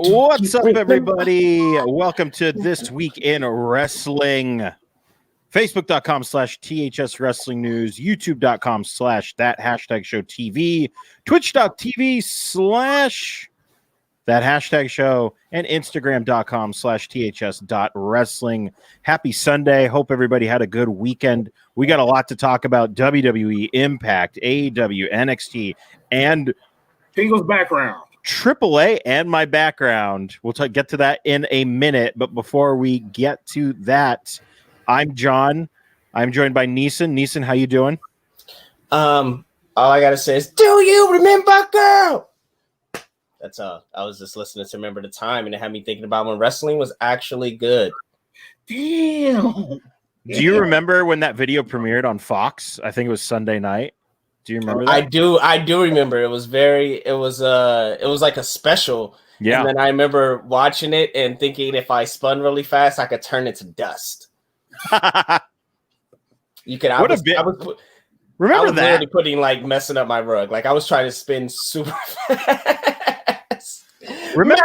What's up, everybody? Welcome to This Week in Wrestling. Facebook.com/THS Wrestling News, YouTube.com/that hashtag show TV, Twitch.tv/that hashtag show, and Instagram.com/THS.wrestling. Happy Sunday. Hope everybody had a good weekend. We got a lot to talk about. WWE, Impact, AEW, NXT, and Tingle's background. AAA and my background. We'll get to that in a minute. But before we get to that, I'm John. I'm joined by Neeson. Neeson, how you doing? All I gotta say is, do you remember, girl? That's I was just listening to Remember the Time, and it had me thinking about when wrestling was actually good. Damn. Do you remember when that video premiered on Fox? I think it was Sunday night. Do you remember that? I do remember. It was like a special. Yeah. And then I remember watching it and thinking if I spun really fast, I could turn it to dust. You could. Remember I was that? literally putting messing up my rug. Like I was trying to spin super fast. Remember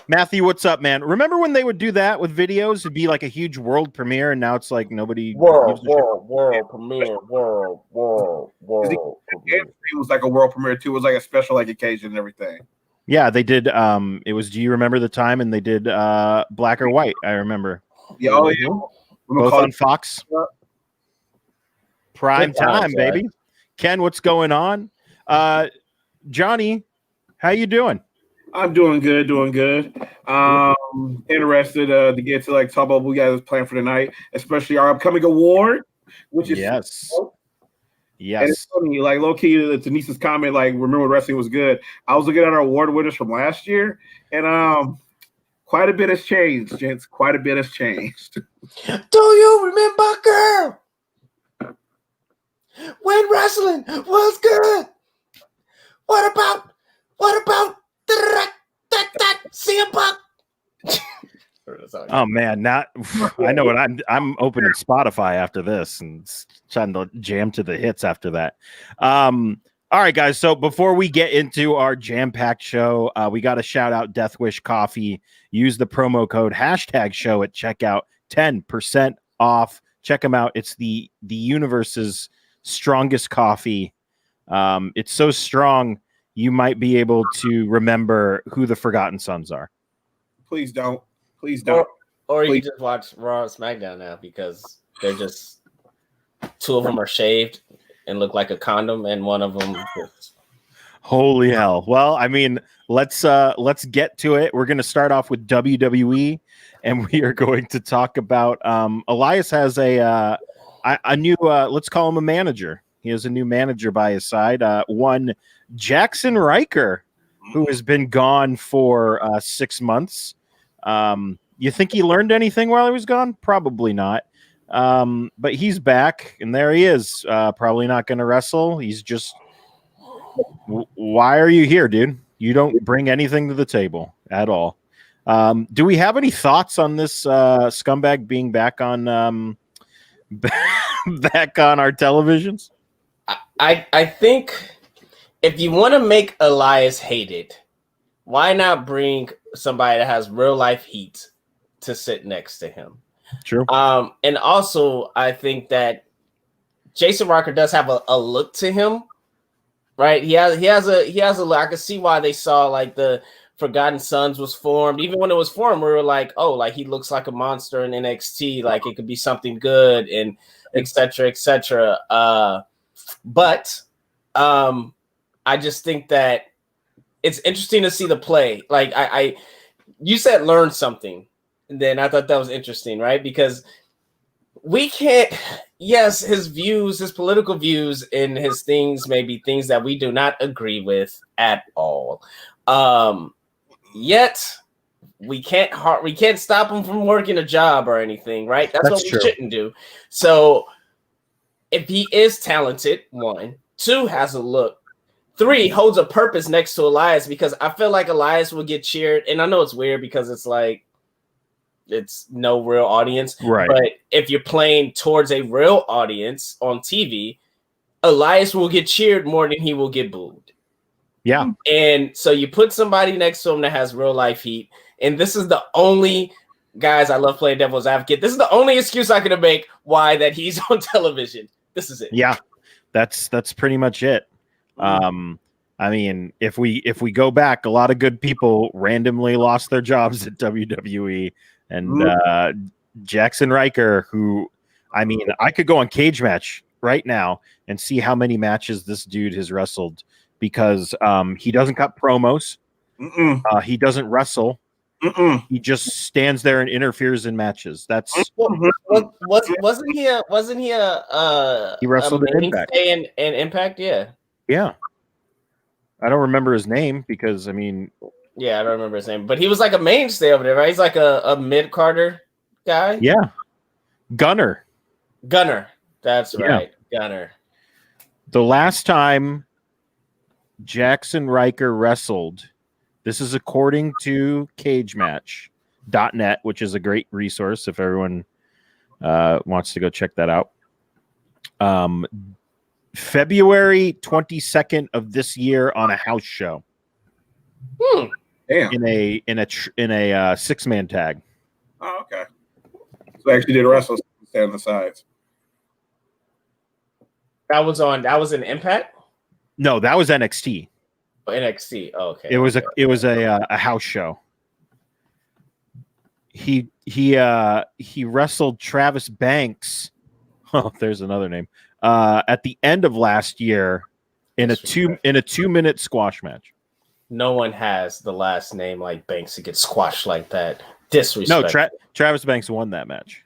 Matthew, what's up, man? Remember when they would do that with videos? It'd be like a huge world premiere, and now it's like nobody. World premiere. It was like a world premiere too. It was like a special occasion and everything. Yeah, they did. It was. Do you remember the time? And they did Black or White. I remember. Yeah, oh yeah. Both on Fox. Prime time, baby. Ken, what's going on? Johnny, how you doing? I'm doing good. Interested to get to talk about what we got planned for tonight, especially our upcoming award, which is yes. And it's funny, low key to Denise's comment, remember when wrestling was good. I was looking at our award winners from last year, and quite a bit has changed, gents. Quite a bit has changed. Do you remember, girl, when wrestling was good? What about CM Punk? Oh man, now I know what I'm opening Spotify after this and trying to jam to the hits after that. All right, guys. So before we get into our jam-packed show, we got to shout out Death Wish Coffee. Use the promo code #show at checkout, 10% off. Check them out. It's the universe's strongest coffee. It's so strong you might be able to remember who the Forgotten Sons are. Please don't. Or you can just watch Raw and SmackDown now because they're just two of them are shaved and look like a condom, and one of them. Holy hell! Well, I mean, let's get to it. We're going to start off with WWE, and we are going to talk about Elias has a new let's call him a manager. He has a new manager by his side. One Jackson Riker, who has been gone for 6 months. You think he learned anything while he was gone? Probably not. But he's back, and there he is. Probably not going to wrestle. He's just. Why are you here, dude? You don't bring anything to the table at all. Do we have any thoughts on this scumbag being back on back on our televisions? I think if you want to make Elias hated, why not bring somebody that has real life heat to sit next to him? True. And also I think that Jason Rocker does have a look to him, right? He has a look. I can see why they saw the Forgotten Sons was formed. Even when it was formed, we were like, oh, he looks like a monster in NXT. It could be something good and et cetera. But I just think that it's interesting to see the play. You said learn something, and then I thought that was interesting, right? Because we can't. Yes, his political views, and his things may be things that we do not agree with at all. Yet we can't stop him from working a job or anything, right? That's what we shouldn't do. So if he is talented, 1, 2 has a look, 3 holds a purpose next to Elias, because I feel like Elias will get cheered. And I know it's weird because it's no real audience, right? But if you're playing towards a real audience on TV, Elias will get cheered more than he will get booed. Yeah. And so you put somebody next to him that has real life heat. And this is the only, guys, I love playing devil's advocate. This is the only excuse I could make why that he's on television. This is it. Yeah. That's pretty much it. I mean, if we go back, a lot of good people randomly lost their jobs at WWE, and Jackson Riker, who, I mean, I could go on Cage Match right now and see how many matches this dude has wrestled, because he doesn't cut promos, he doesn't wrestle, he just stands there and interferes in matches. That's wasn't he he wrestled a in Impact. in Impact? Yeah. I don't remember his name because, I mean... Yeah, I don't remember his name. But he was like a mainstay over there, right? He's like a mid-Carter guy. Yeah. Gunner. That's right. Gunner. The last time Jackson Riker wrestled, this is according to CageMatch.net, which is a great resource if everyone wants to go check that out. February 22nd of this year on a house show. Damn. In a 6-man tag. Oh, okay. So I actually did wrestle, stand on the sides. That was in Impact? No, that was NXT. Oh, NXT. Oh, okay. It was a house show. He wrestled Travis Banks. Oh, there's another name. At the end of last year in a 2-minute squash match. No one has the last name like Banks to get squashed like that. Disrespect. No, Travis Banks won that match.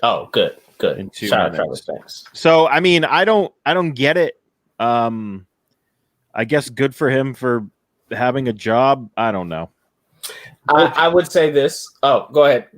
Oh, good. In 2 Shout out minutes. Travis Banks. So, I mean, I don't get it. I guess good for him for having a job. I don't know. I would say this. Oh, go ahead,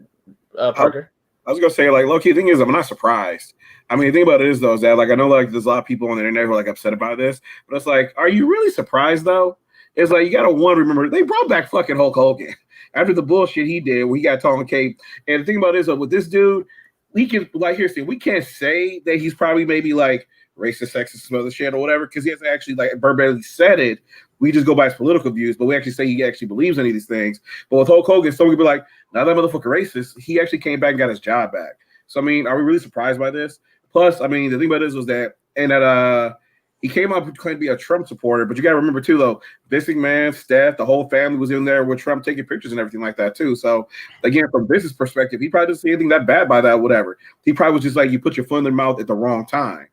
Parker. I was gonna say, like, low-key thing is, I'm not surprised. I mean, the thing about it is, though, is that, like, I know, like, there's a lot of people on the internet who are, like, upset about this, but it's like, are you really surprised, though? It's like, you gotta remember, they brought back fucking Hulk Hogan after the bullshit he did when he got tall and Cape. And the thing about it is, with this dude, we can, like, here's the thing, we can't say that he's probably maybe, like, racist, sexist, some other shit or whatever, because he hasn't actually, like, verbatimly said it. We just go by his political views, but we actually say he actually believes any of these things. But with Hulk Hogan, someone could be like, now that motherfucker racist, he actually came back and got his job back. So, I mean, are we really surprised by this? Plus, I mean, the thing about this was that, he came out claiming to be a Trump supporter, but you got to remember, too, though, Vince McMahon, Steph, the whole family was in there with Trump taking pictures and everything like that, too. So, again, from business perspective, he probably didn't see anything that bad by that, whatever. He probably was just like, you put your foot in their mouth at the wrong time.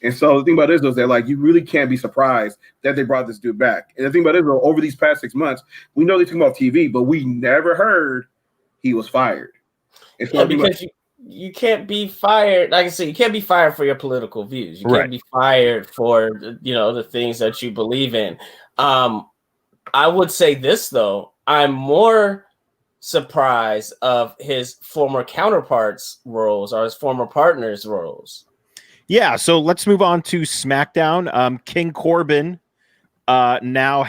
And so the thing about this is that, like, you really can't be surprised that they brought this dude back. And the thing about it is, over these past 6 months, we know they talk about TV, but we never heard he was fired. And so because you can't be fired. Like I said, you can't be fired for your political views. You can't be fired for, the things that you believe in. I would say this, though. I'm more surprised of his former counterparts' roles or his former partners' roles. Yeah, so let's move on to SmackDown. King Corbin now.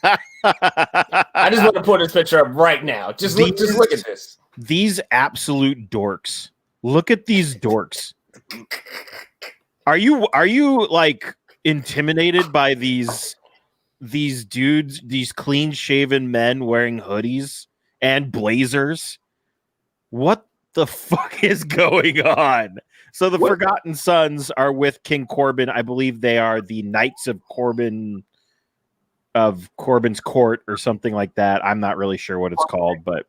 I just want to put his picture up right now. Just look at this. These absolute dorks. Look at these dorks. Are you like intimidated by these dudes, these clean-shaven men wearing hoodies and blazers? What the fuck is going on? So the Forgotten Sons are with King Corbin. I believe they are the Knights of Corbin's Court or something like that. I'm not really sure what it's called, but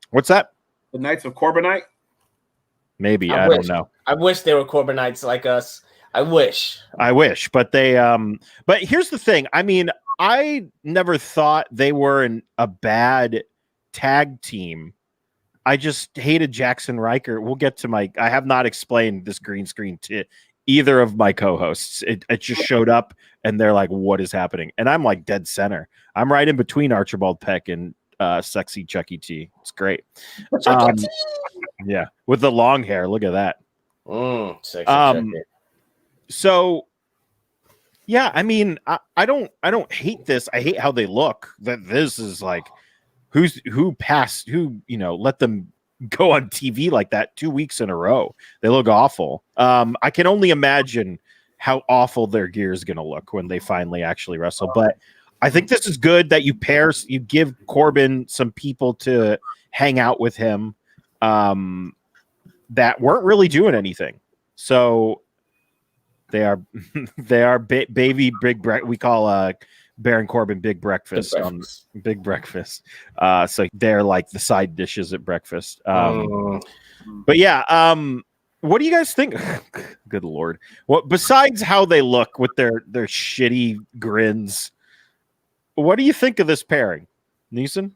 what's that? The Knights of Corbinite? Maybe. I don't know. I wish they were Corbinites like us. I wish, but they but here's the thing. I mean, I never thought they were a bad tag team. I just hated Jackson Riker. We'll get to I have not explained this green screen to either of my co-hosts. It just showed up and they're like, what is happening? And I'm like dead center. I'm right in between Archibald Peck and sexy Chucky T. It's great. Yeah, with the long hair. Look at that. Sexy Chucky. So yeah, I mean, I don't hate this. I hate how they look. That this is like who let them go on TV like that 2 weeks in a row. They look awful. I can only imagine how awful their gear is going to look when they finally actually wrestle. But I think this is good that you give Corbin some people to hang out with him that weren't really doing anything. So they are baby big we call Baron Corbin big breakfast on big breakfast. So they're like the side dishes at breakfast. But yeah, what do you guys think? Good Lord. Well, besides how they look with their shitty grins, what do you think of this pairing, Neeson?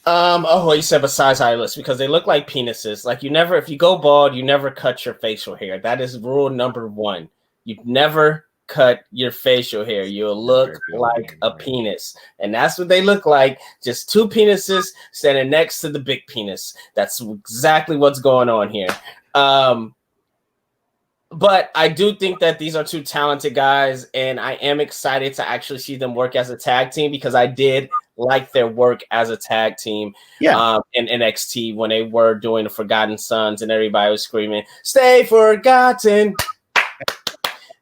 You said besides how they look, because they look like penises. Like if you go bald, you never cut your facial hair. That is rule number 1. You never cut your facial hair. You'll look like a penis. And that's what they look like. Just 2 penises standing next to the big penis. That's exactly what's going on here. But I do think that these are 2 talented guys, and I am excited to actually see them work as a tag team, because I did like their work as a tag team in NXT when they were doing the Forgotten Sons and everybody was screaming, "Stay forgotten."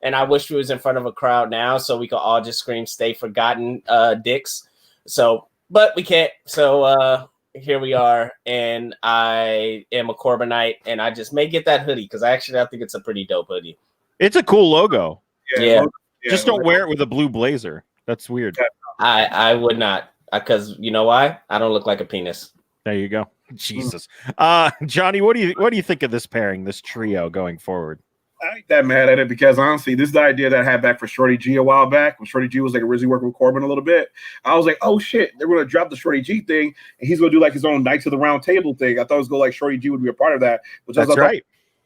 And I wish we was in front of a crowd now so we could all just scream "Stay forgotten," dicks. So, but we can't. So here we are, and I am a Corbinite, and I just may get that hoodie because I think it's a pretty dope hoodie. It's a cool logo. Yeah. Just don't wear it with a blue blazer. That's weird. I would not, because you know why? I don't look like a penis. There you go. Jesus. Johnny, what do you think of this pairing, this trio going forward? I ain't that mad at it, because honestly, this is the idea that I had back for Shorty G a while back, when Shorty G was like originally working with Corbin a little bit. I was like, oh shit, they're going to drop the Shorty G thing, and he's going to do like his own Knights of the Round Table thing. I thought it was going to like Shorty G would be a part of that, which That's right.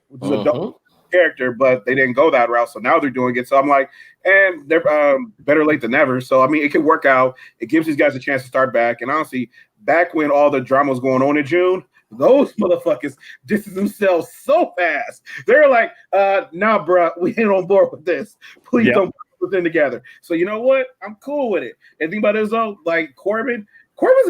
Which is a dope character, but they didn't go that route, so now they're doing it. So I'm like, and they're better late than never. So I mean, it could work out. It gives these guys a chance to start back. And honestly, back when all the drama was going on in June, those motherfuckers distanced themselves so fast. They're like, nah, bro, we ain't on board with this. Please don't put them together. So you know what? I'm cool with it. And think about it, though, like Corbin's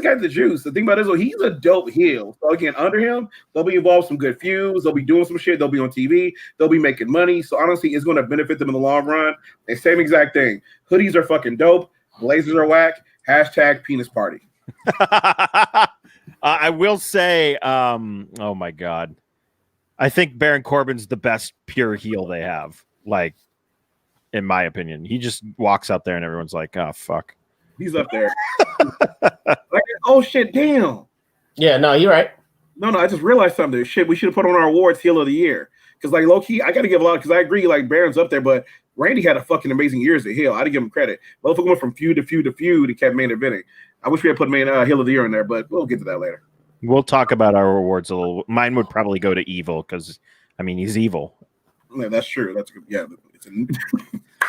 got the juice. The thing about it is, though, he's a dope heel. So again, under him, they'll be involved in some good feuds. They'll be doing some shit. They'll be on TV. They'll be making money. So honestly, it's going to benefit them in the long run. And same exact thing. Hoodies are fucking dope. Blazers are whack. # penis party. I will say, oh my God, I think Baron Corbin's the best pure heel they have. Like, in my opinion, he just walks out there and everyone's like, "Oh fuck, he's up there." Like, oh shit, damn. Yeah, no, you're right. No, I just realized something. Shit, we should have put on our awards heel of the year, because like low key, I got to give a lot, because I agree, like Baron's up there, but Randy had a fucking amazing year as a heel. I didn't give him credit. Motherfucker went from feud to feud to feud and kept main eventing. I wish we had put main heel of the year in there, but we'll get to that later. We'll talk about our awards a little. Mine would probably go to Evil, because I mean he's evil. Yeah, that's true. That's good. Yeah.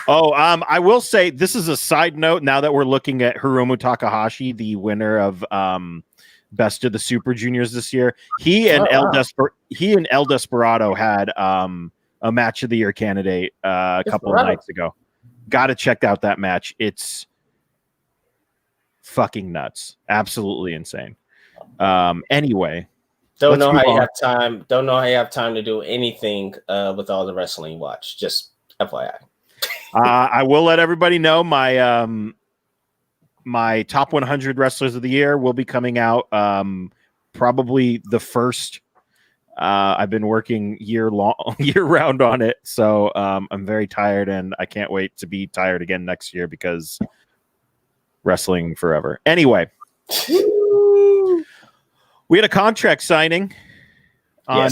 I will say, this is a side note. Now that we're looking at Hiromu Takahashi, the winner of Best of the Super Juniors this year, he and El Desperado had a match of the year candidate a couple of nights ago. Got to check out that match. It's fucking nuts. Absolutely insane. Anyway, don't know how you have time to do anything with all the wrestling you watch. Just FYI. I will let everybody know my my top 100 wrestlers of the year will be coming out probably the first. I've been working year round on it, so I'm very tired, and I can't wait to be tired again next year, because wrestling forever. Anyway, we had a contract signing on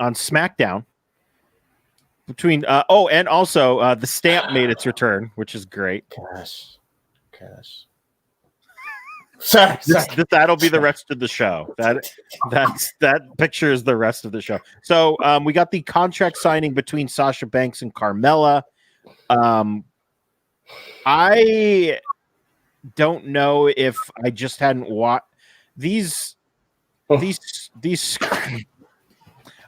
SmackDown between and also the stamp made its return, which is great. Gosh. Sorry. That'll be the rest of the show. That picture is the rest of the show. So we got the contract signing between Sasha Banks and Carmella. I don't know if I just hadn't watched these.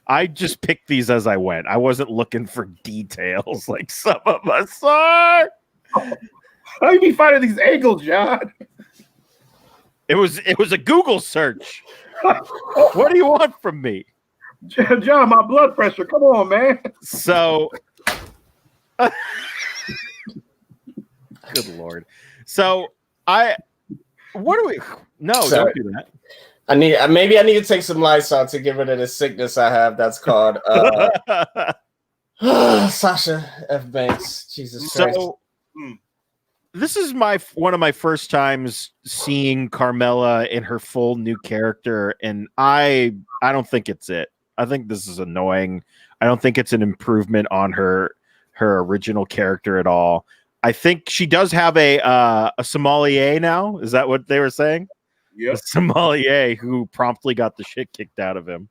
I just picked these as I went. I wasn't looking for details like some of us are. How you be finding these angles, John? It was a Google search. What do you want from me? John, my blood pressure. Come on, man. So Good Lord. So what do we? No, Sorry. don't do that. Maybe I need to take some Lysol to get rid of the sickness I have. That's called Sasha F. Banks. Jesus Christ. So this is one of my first times seeing Carmella in her full new character, and I don't think it's it. I think this is annoying. I don't think it's an improvement on her original character at all. I think she does have a sommelier now. Is that what they were saying? Yep. A sommelier who promptly got the shit kicked out of him.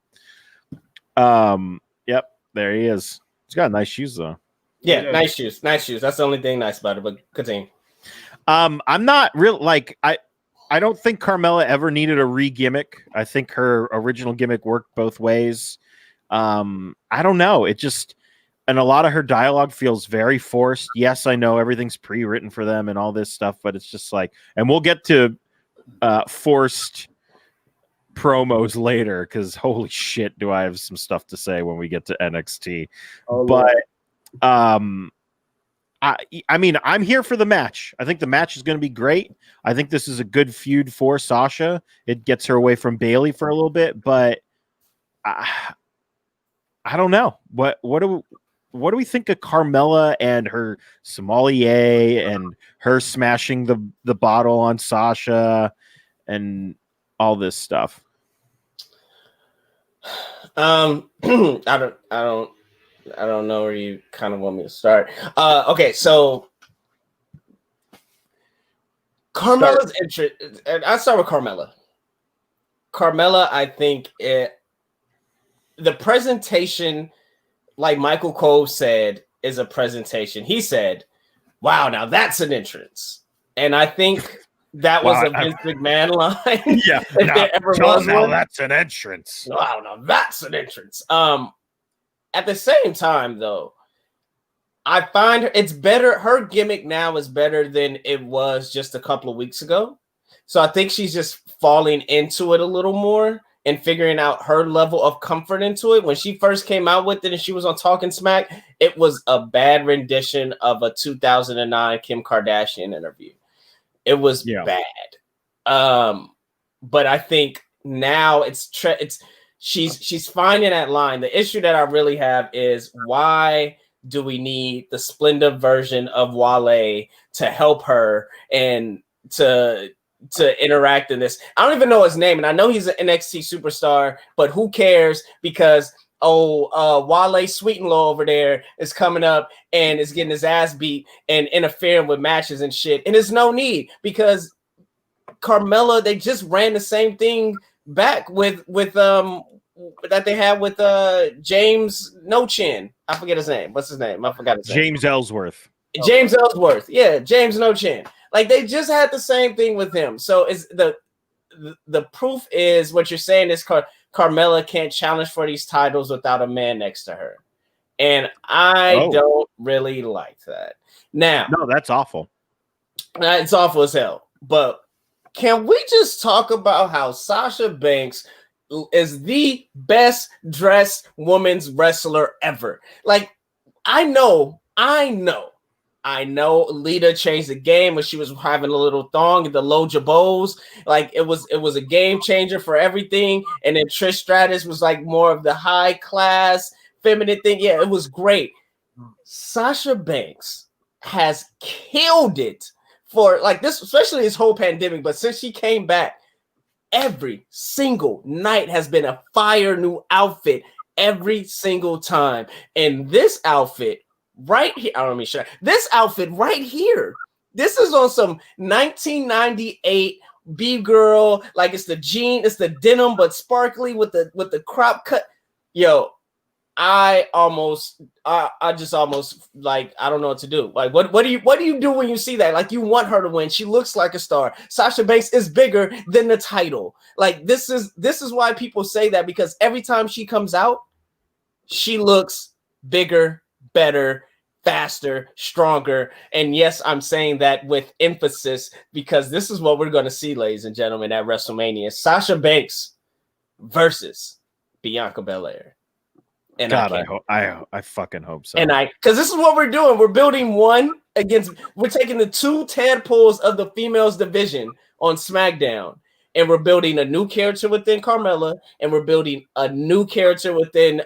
Yep, there he is. He's got nice shoes though. Yeah, nice shoes. That's the only thing nice about it. But continue. I'm not real like I don't think Carmella ever needed a re-gimmick. I think her original gimmick worked both ways. I don't know. It just, and a lot of her dialogue feels very forced. Yes, I know everything's pre-written for them and all this stuff, but it's just like, and we'll get to forced promos later because holy shit, do I have some stuff to say when we get to NXT. But I mean, I'm here for the match. I think the match is going to be great. I think this is a good feud for Sasha. It gets her away from Bayley for a little bit, but I don't know. What do we think of Carmella and her sommelier and her smashing the bottle on Sasha and all this stuff? I don't know where you kind of want me to start. Okay, so Carmella's interest, and I'll start with Carmella. Carmella, I think the presentation, like Michael Cole said, is a presentation. He said, wow, now that's an entrance. And I think that was a Vince McMahon line. Yeah, if there ever was one. That's an entrance. Wow, now that's an entrance. At the same time, though, I find it's better. Her gimmick now is better than it was just a couple of weeks ago. So I think she's just falling into it a little more and figuring out her level of comfort into it. When she first came out with it and she was on Talking Smack, it was a bad rendition of a 2009 Kim Kardashian interview. It was bad. But I think now she's finding that line. The issue that I really have is why do we need the Splenda version of Wale to help her and to interact in this? I don't even know his name, and I know he's an NXT superstar, but who cares? Because Wale Sweet and Low over there is coming up and is getting his ass beat and interfering with matches and shit, and there's no need because Carmella, they just ran the same thing back with that they had with James No Chin. I forget his name. What's his name? I forgot his name. James Ellsworth. James Ellsworth. Yeah, James No Chin. Like they just had the same thing with him. So is the proof is what you're saying is Carmella can't challenge for these titles without a man next to her. And I don't really like that. Now, no, that's awful. It's awful as hell. But can we just talk about how Sasha Banks is the best dressed women's wrestler ever? Like, I know Lita changed the game when she was having a little thong and the low jabos. Like it was a game changer for everything. And then Trish Stratus was like more of the high class feminine thing. Yeah, it was great. Sasha Banks has killed it for like this, especially this whole pandemic. But since she came back, every single night has been a fire new outfit every single time. And this outfit right here, I don't mean sure. This outfit right here, this is on some 1998 B-girl, like it's the jean, it's the denim, but sparkly with the crop cut. Yo, I just almost like I don't know what to do. Like, what do you do when you see that? Like, you want her to win. She looks like a star. Sasha Banks is bigger than the title. Like, this is why people say that, because every time she comes out, she looks bigger, better, faster, stronger. And yes, I'm saying that with emphasis because this is what we're going to see, ladies and gentlemen, at WrestleMania. Sasha Banks versus Bianca Belair. And God, I fucking hope so. And because this is what we're doing. We're building we're taking the two tadpoles of the females division on SmackDown, and we're building a new character within Carmella, and we're building a new character within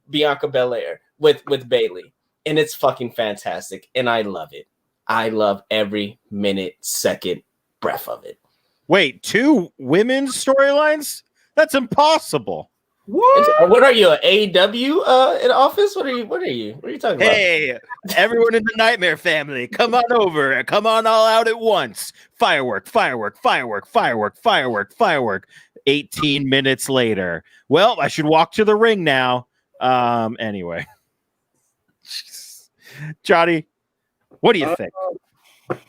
Bianca Belair with Bayley. And it's fucking fantastic. And I love it. I love every minute, second, breath of it. Wait, 2 women's storylines? That's impossible. What are you, an AEW in office? What are you talking about? Hey, everyone in the Nightmare family, come on over. Come on all out at once. Firework. 18 minutes later. Well, I should walk to the ring now. Anyway. Johnny, what do you think?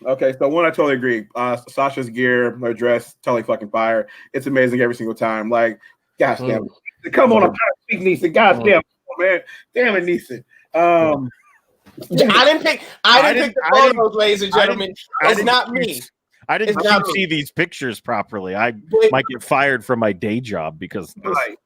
Okay, so one, I totally agree. Sasha's gear, her dress, totally fucking fire. It's amazing every single time. Like, gosh damn it. Come on, I'm trying to speak Neeson. God damn, man. Damn it, Neeson. I didn't pick the photos, ladies and gentlemen. It's not me. I didn't see these pictures properly. I might get fired from my day job because of this. Right.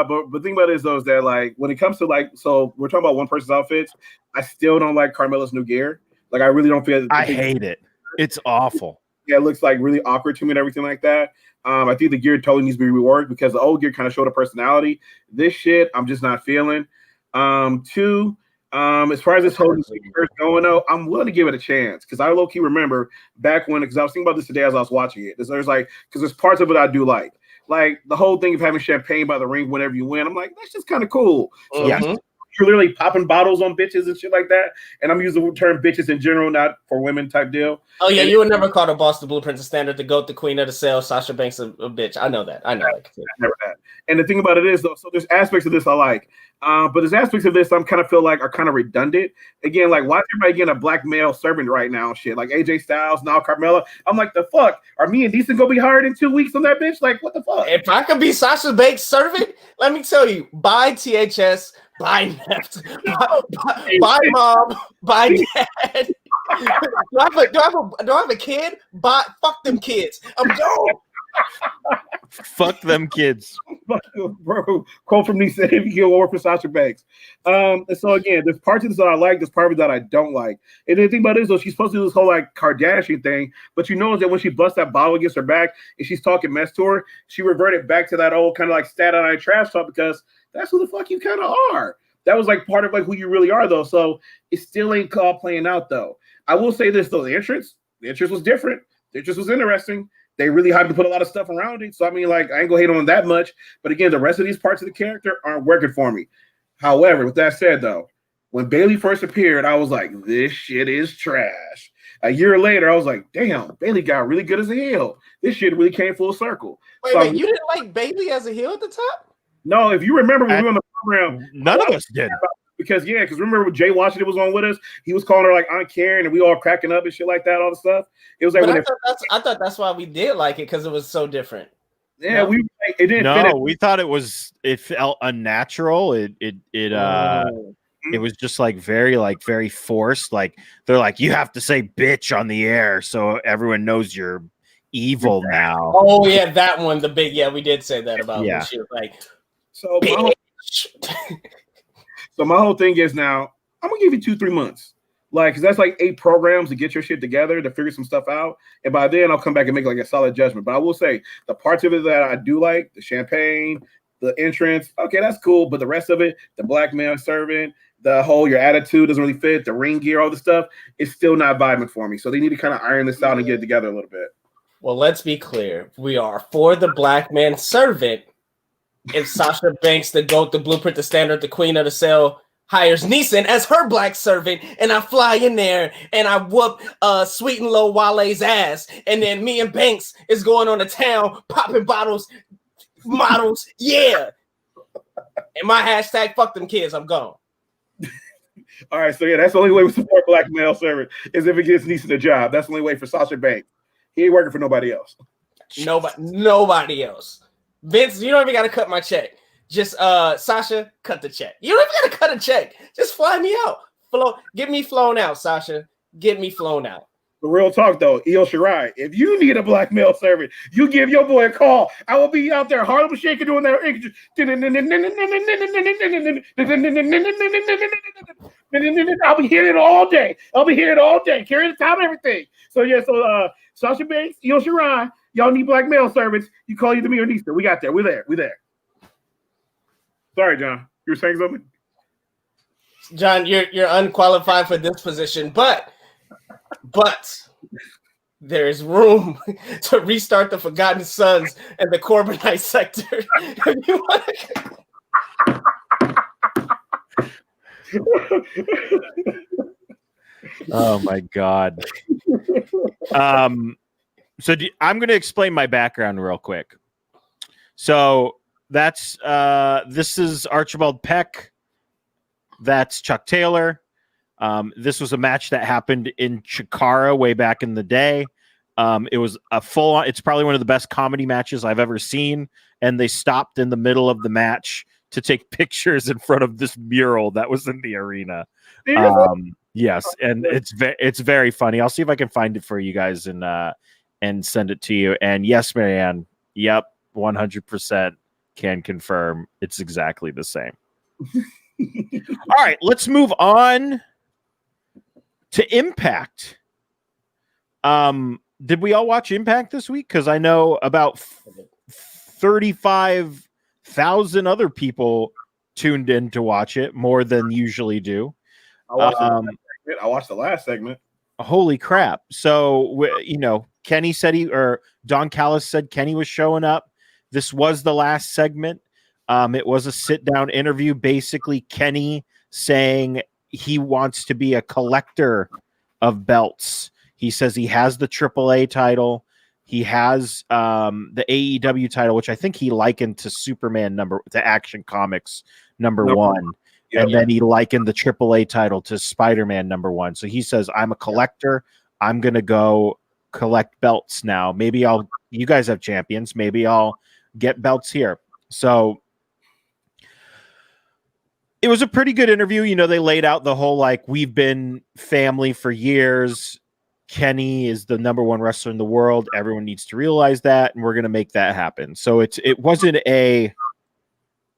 but the thing about it is though is that like when it comes to like, so we're talking about one person's outfits, I still don't like Carmella's new gear. Like I really don't feel. I hate it. It's awful. Yeah, it looks like really awkward to me and everything like that. I think the gear totally needs to be reworked because the old gear kind of showed a personality. This shit, I'm just not feeling. 2, as far as this whole going though, I'm willing to give it a chance because I low key remember back when, because I was thinking about this today as I was watching it. There's like, because there's parts of it I do like the whole thing of having champagne by the ring whenever you win. I'm like, that's just kind of cool. So you're literally popping bottles on bitches and shit like that. And I'm using the term bitches in general, not for women type deal. Oh yeah, you would never call the Boston Blueprint the standard, the GOAT, the queen of the cell, Sasha Banks a bitch. I know that. I never had. And the thing about it is though, so there's aspects of this I like, but there's aspects of this I'm kind of feel like are kind of redundant. Again, like why is everybody getting a black male servant right now? Shit, like AJ Styles, now Carmella. I'm like, the fuck? Are me and Decent gonna be hired in 2 weeks on that bitch? Like, what the fuck? If I could be Sasha Banks' servant, let me tell you, buy THS, buy Neft, buy mom, buy dad. Do I have a kid? Fuck them kids. I'm gone. Fuck them kids. Bro, quote from me saying if you go work for Sasha Banks. And so again, there's parts of this that I like, there's parts of it that I don't like. And the thing about it is though, she's supposed to do this whole like Kardashian thing, but you know that when she busts that bottle against her back and she's talking mess to her, she reverted back to that old kind of like Staten Island trash talk because that's who the fuck you kind of are. That was like part of like who you really are though. So it still ain't all playing out though. I will say this though, the entrance was different. The entrance was interesting. They really had to put a lot of stuff around it. So, I mean, like, I ain't gonna hate on that much. But again, the rest of these parts of the character aren't working for me. However, with that said, though, when Bayley first appeared, I was like, this shit is trash. A year later, I was like, damn, Bayley got really good as a heel. This shit really came full circle. Wait, you didn't like Bayley as a heel at the top? No, if you remember when we were on the program, none of us did. Because remember when Jay Washington was on with us, he was calling her like Aunt Karen, and we all cracking up and shit like that, all the stuff. It was like I thought that's why we did like it because it was so different. Yeah, it didn't. No, we thought it felt unnatural. It was just like very forced. Like they're like, you have to say bitch on the air so everyone knows you're evil now. Oh yeah, that one, the big we did say that about when she was like, so So my whole thing is now I'm gonna give you 2-3 months, like, cause that's like 8 programs to get your shit together to figure some stuff out, and by then I'll come back and make like a solid judgment. But I will say the parts of it that I do like, the champagne, the entrance, okay, that's cool. But the rest of it, the black man servant, the whole your attitude doesn't really fit, the ring gear, all the stuff, it's still not vibing for me. So they need to kind of iron this out and get it together a little bit. Well, let's be clear, we are for the black man servant. If Sasha Banks, the GOAT, the Blueprint, the Standard, the Queen of the Cell, hires Neeson as her black servant, and I fly in there and I whoop Sweet and Low Wale's ass, and then me and Banks is going on the town popping bottles, models, yeah. And my hashtag, fuck them kids, I'm gone. All right, so that's the only way we support black male servant is if it gets Neeson a job. That's the only way for Sasha Banks. He ain't working for nobody else. Nobody else. Vince, you don't even got to cut my check. Just Sasha, cut the check. You don't even got to cut a check. Just fly me out. Get me flown out, Sasha. Get me flown out. The real talk though, Io Shirai, if you need a black male servant, you give your boy a call. I will be out there Harlem shaking doing that. I'll be hearing it all day. Carry the time, everything. So yeah, Sasha Banks, Io Shirai, y'all need black male servants. You call you to me or Nista. We got there. We're there. Sorry, John. You were saying something? John, you're unqualified for this position, but there is room to restart the Forgotten Sons and the Corbinite sector. If you want Oh my God. So I'm going to explain my background real quick. So that's this is Archibald Peck. That's Chuck Taylor. This was a match that happened in Chikara way back in the day. It was a full-on. It's probably one of the best comedy matches I've ever seen. And they stopped in the middle of the match to take pictures in front of this mural that was in the arena. Yes, and it's very funny. I'll see if I can find it for you guys and send it to you. And yes, Marianne, yep, 100% can confirm it's exactly the same. All right, let's move on to Impact. Did we all watch Impact this week? Because I know about 35,000 other people tuned in to watch it, more than usually do. I watched the last segment. Holy crap. So, Kenny said Don Callis said Kenny was showing up. This was the last segment. It was a sit-down interview. Basically, Kenny saying he wants to be a collector of belts. He says he has the AAA title. He has the AEW title, which I think he likened to Superman to Action Comics number 1. Yep. And then he likened the AAA title to Spider-Man number 1. So he says, I'm a collector. I'm going to go collect belts now. Maybe you guys have champions. Maybe I'll get belts here. So it was a pretty good interview. They laid out the whole, we've been family for years. Kenny is the number 1 wrestler in the world. Everyone needs to realize that, and we're going to make that happen. So it wasn't a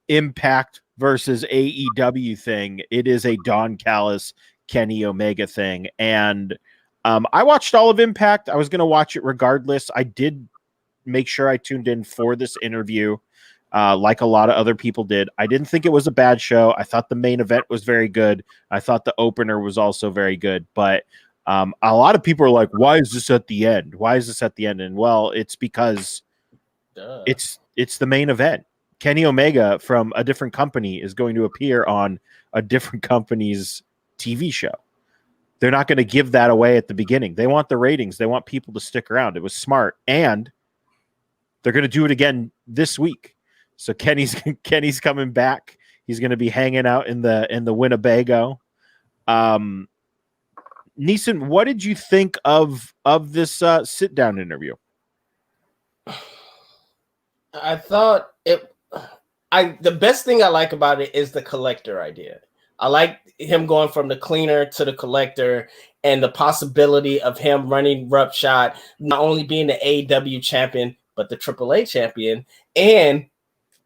Impact versus AEW thing. It is a Don Callis, Kenny Omega thing. And I watched all of Impact. I was going to watch it regardless. I did make sure I tuned in for this interview, like a lot of other people did. I didn't think it was a bad show. I thought the main event was very good. I thought the opener was also very good. But a lot of people are like, why is this at the end? Why is this at the end? And well, it's because it's the main event. Kenny Omega from a different company is going to appear on a different company's TV show. They're not going to give that away at the beginning. They want the ratings. They want people to stick around. It was smart. And they're going to do it again this week. So Kenny's coming back. He's going to be hanging out in the Winnebago. Neeson, what did you think of this sit-down interview? I thought the best thing I like about it is the collector idea. I like him going from the cleaner to the collector and the possibility of him running Roughshod, not only being the AEW champion, but the AAA champion and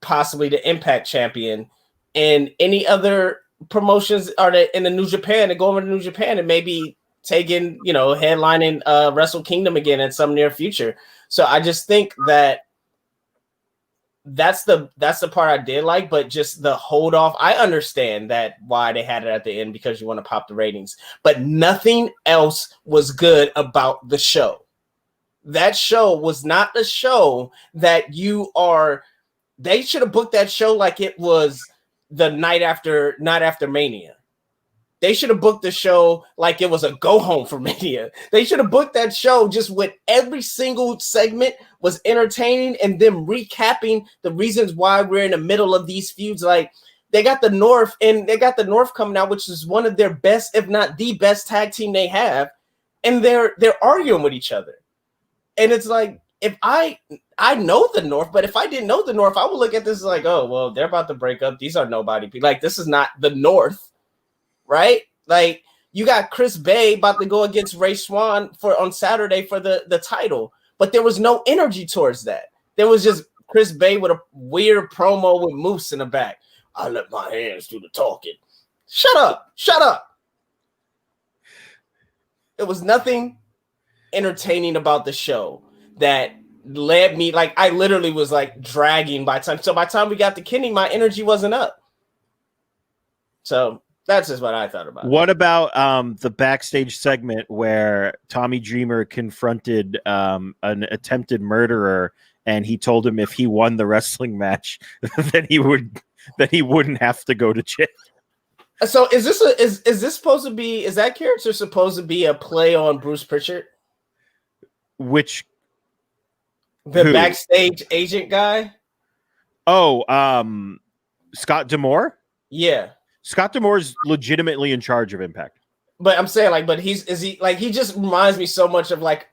possibly the Impact champion and any other promotions are in the New Japan and go over to New Japan and maybe taking, headlining Wrestle Kingdom again in some near future. So I just think that that's the part I did like, but just the hold off. I understand that why they had it at the end because you want to pop the ratings, but nothing else was good about the show. That show was not the show that they should have booked that show like it was the night after Mania. They should have booked the show like it was a go home for Mania. They should have booked that show just with every single segment was entertaining and them recapping the reasons why we're in the middle of these feuds. Like they got the North coming out, which is one of their best, if not the best tag team they have. And they're arguing with each other. And it's like, if I know the North, but if I didn't know the North, I would look at this as like, oh, well, they're about to break up. These are nobody. Like, this is not the North. Right? Like, you got Chris Bay about to go against Ray Swan on Saturday for the title, but there was no energy towards that. There was just Chris Bay with a weird promo with Moose in the back. I let my hands do the talking. Shut up. It was nothing entertaining about the show that led me, like, I literally was like dragging by time. So by the time we got to Kenny, my energy wasn't up. So that's just what I thought about. What about the backstage segment where Tommy Dreamer confronted an attempted murderer, and he told him if he won the wrestling match, then he wouldn't have to go to jail. So is this supposed to be, is that character supposed to be a play on Bruce Pritchard? Who? Backstage agent guy? Oh, Scott D'Amore? Yeah. Scott D'Amore is legitimately in charge of Impact. But I'm saying, like, but he just reminds me so much of like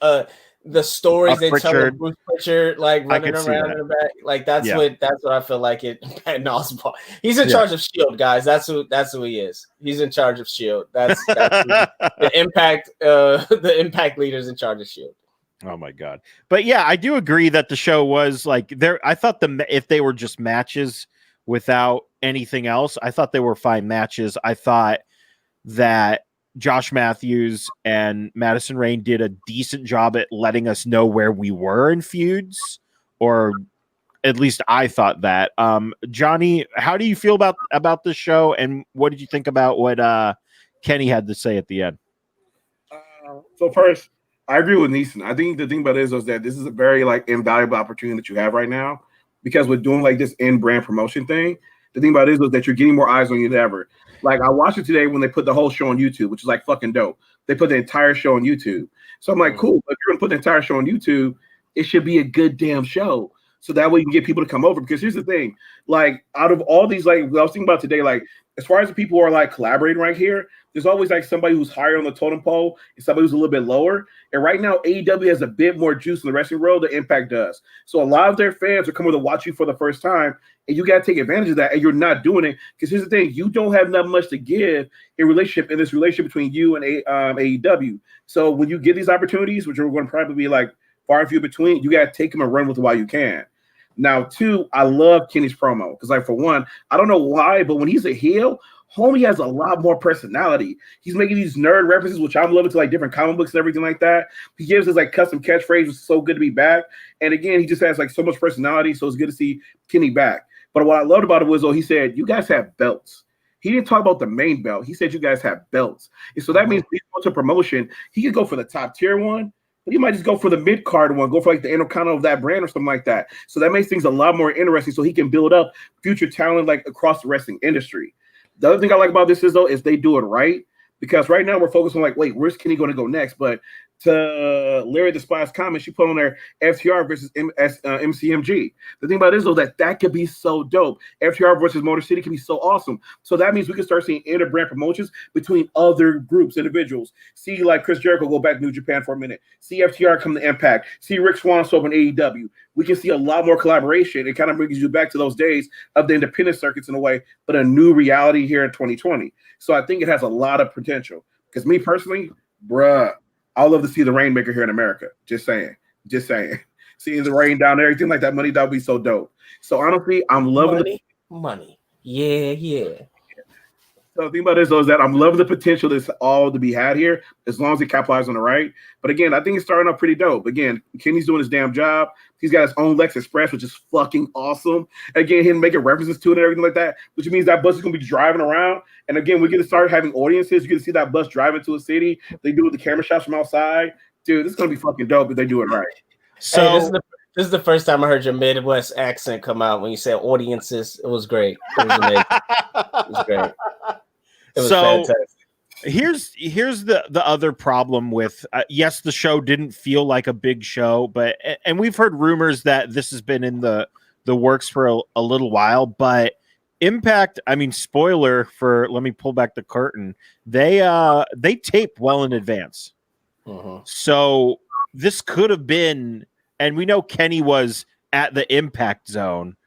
the stories they tell of Bruce Pritchard, like running around in the back. Like that's what I feel like it. He's in charge of Shield, guys. That's who he is. He's in charge of Shield. That's the Impact. The Impact leaders in charge of Shield. Oh my god! But yeah, I do agree that the show was like there. I thought if they were just matches without anything else, I thought they were fine matches. I thought that Josh Matthews and Madison Rayne did a decent job at letting us know where we were in feuds, or at least I thought that. Johnny, how do you feel about the show, and what did you think about what Kenny had to say at the end? So first, I agree with Neeson. I think the thing about it is that this is a very like invaluable opportunity that you have right now, because we're doing like this in-brand promotion thing. The thing about it is that you're getting more eyes on you than ever. Like I watched it today when they put the whole show on YouTube, which is like fucking dope. They put the entire show on YouTube. So I'm like, cool. If you're gonna put the entire show on YouTube, it should be a good damn show. So that way you can get people to come over. Because here's the thing, like out of all these, like what I was thinking about today, like as far as the people who are like collaborating right here, there's always like somebody who's higher on the totem pole and somebody who's a little bit lower. And right now, AEW has a bit more juice in the wrestling world than Impact does. So a lot of their fans are coming to watch you for the first time, and you got to take advantage of that. And you're not doing it because here's the thing: you don't have that much to give in this relationship between you and AEW. So when you get these opportunities, which are going to probably be like far and few between, you got to take them and run with it while you can. Now, two, I love Kenny's promo because, like, for one, I don't know why, but when he's a heel, homie has a lot more personality. He's making these nerd references, which I'm loving, to like different comic books and everything like that. He gives his like custom catchphrase, which is so good to be back. And again, he just has like so much personality, so it's good to see Kenny back. But what I loved about it was, he said, "You guys have belts." He didn't talk about the main belt. He said, "You guys have belts." And so that means if he goes to promotion, he could go for the top tier one. But he might just go for the mid-card one, go for like the Intercontinental of that brand or something like that. So that makes things a lot more interesting so he can build up future talent like across the wrestling industry. The other thing I like about this is, though, is they do it right. Because right now we're focused on like, wait, where's Kenny going to go next? But to Larry the Spy's comment, she put on there FTR versus MCMG. The thing about it is, though, that could be so dope. FTR versus Motor City can be so awesome. So that means we can start seeing inter-brand promotions between other groups, individuals. See like Chris Jericho go back to New Japan for a minute. See FTR come to Impact. See Rick Swan show up in AEW. We can see a lot more collaboration. It kind of brings you back to those days of the independent circuits in a way, but a new reality here in 2020. So I think it has a lot of potential. Because me personally, I love to see the Rainmaker here in America. Just saying. Seeing the rain down there, everything like that money, that would be so dope. So honestly, I'm loving money. Yeah. So the thing about this, though, is that I'm loving the potential that's all to be had here, as long as he capitalizes on the right. But again, I think it's starting out pretty dope. Again, Kenny's doing his damn job. He's got his own Lex Express, which is fucking awesome. Again, him making references to it and everything like that, which means that bus is going to be driving around. And again, we're going to start having audiences. You're going to see that bus driving to a city. They do the camera shots from outside. Dude, this is going to be fucking dope if they do it right. So this is the first time I heard your Midwest accent come out when you said audiences. It was great. It was amazing. It was great. It was fantastic. Here's the other problem with yes, the show didn't feel like a big show, and we've heard rumors that this has been in the works for a little while, but Impact, I mean, spoiler for, let me pull back the curtain, they tape well in advance. So this could have been, and we know Kenny was at the Impact Zone,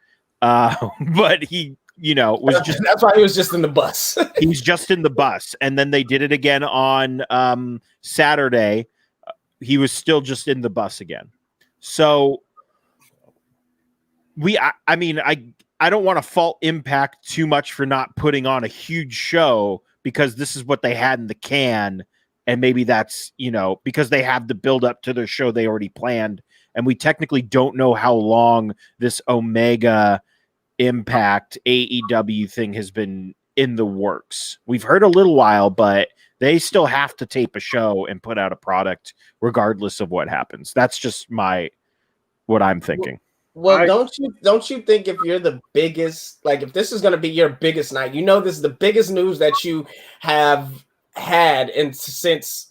but he was just that's why he was just in the bus. He's just in the bus. And then they did it again on Saturday. He was still just in the bus again. So I don't want to fault Impact too much for not putting on a huge show, because this is what they had in the can. And maybe that's, because they have the build up to their show they already planned. And we technically don't know how long this Omega Impact AEW thing has been in the works. We've heard a little while, but they still have to tape a show and put out a product regardless of what happens. That's just what I'm thinking. Well, don't you think if you're the biggest, like if this is going to be your biggest night, this is the biggest news that you have had, and since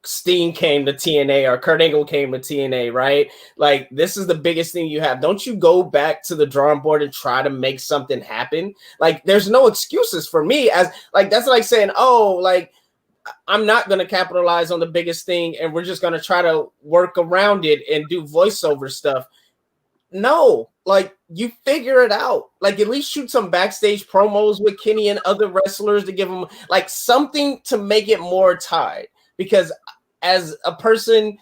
Steen came to TNA or Kurt Angle came to TNA, right? Like this is the biggest thing you have. Don't you go back to the drawing board and try to make something happen? Like there's no excuses for me, as like that's like saying, oh, like I'm not going to capitalize on the biggest thing and we're just going to try to work around it and do voiceover stuff. No, like you figure it out. Like at least shoot some backstage promos with Kenny and other wrestlers to give them like something to make it more tied. Because as a person,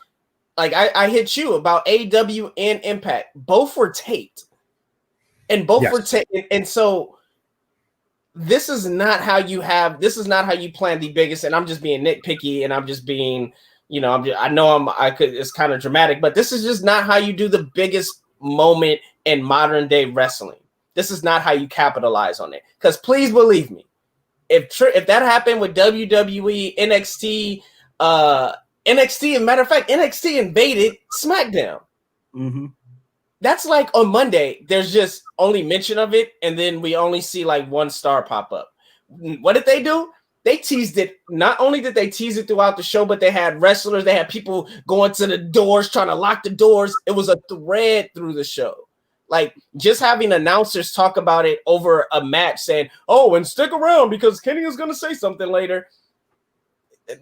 like I hit you about AEW and Impact, both were taped, and both were taped, and so this is not how you plan the biggest. And I'm just being nitpicky, and I'm just being, it's kind of dramatic, but this is just not how you do the biggest moment in modern day wrestling. This is not how you capitalize on it. Because please believe me, if that happened with WWE, NXT, as a matter of fact, NXT invaded SmackDown. Mm-hmm. That's like on Monday, there's just only mention of it, and then we only see like one star pop up. What did they do? They teased it. Not only did they tease it throughout the show, but they had wrestlers, they had people going to the doors, trying to lock the doors. It was a thread through the show. Like just having announcers talk about it over a match saying, oh, and stick around because Kenny is going to say something later.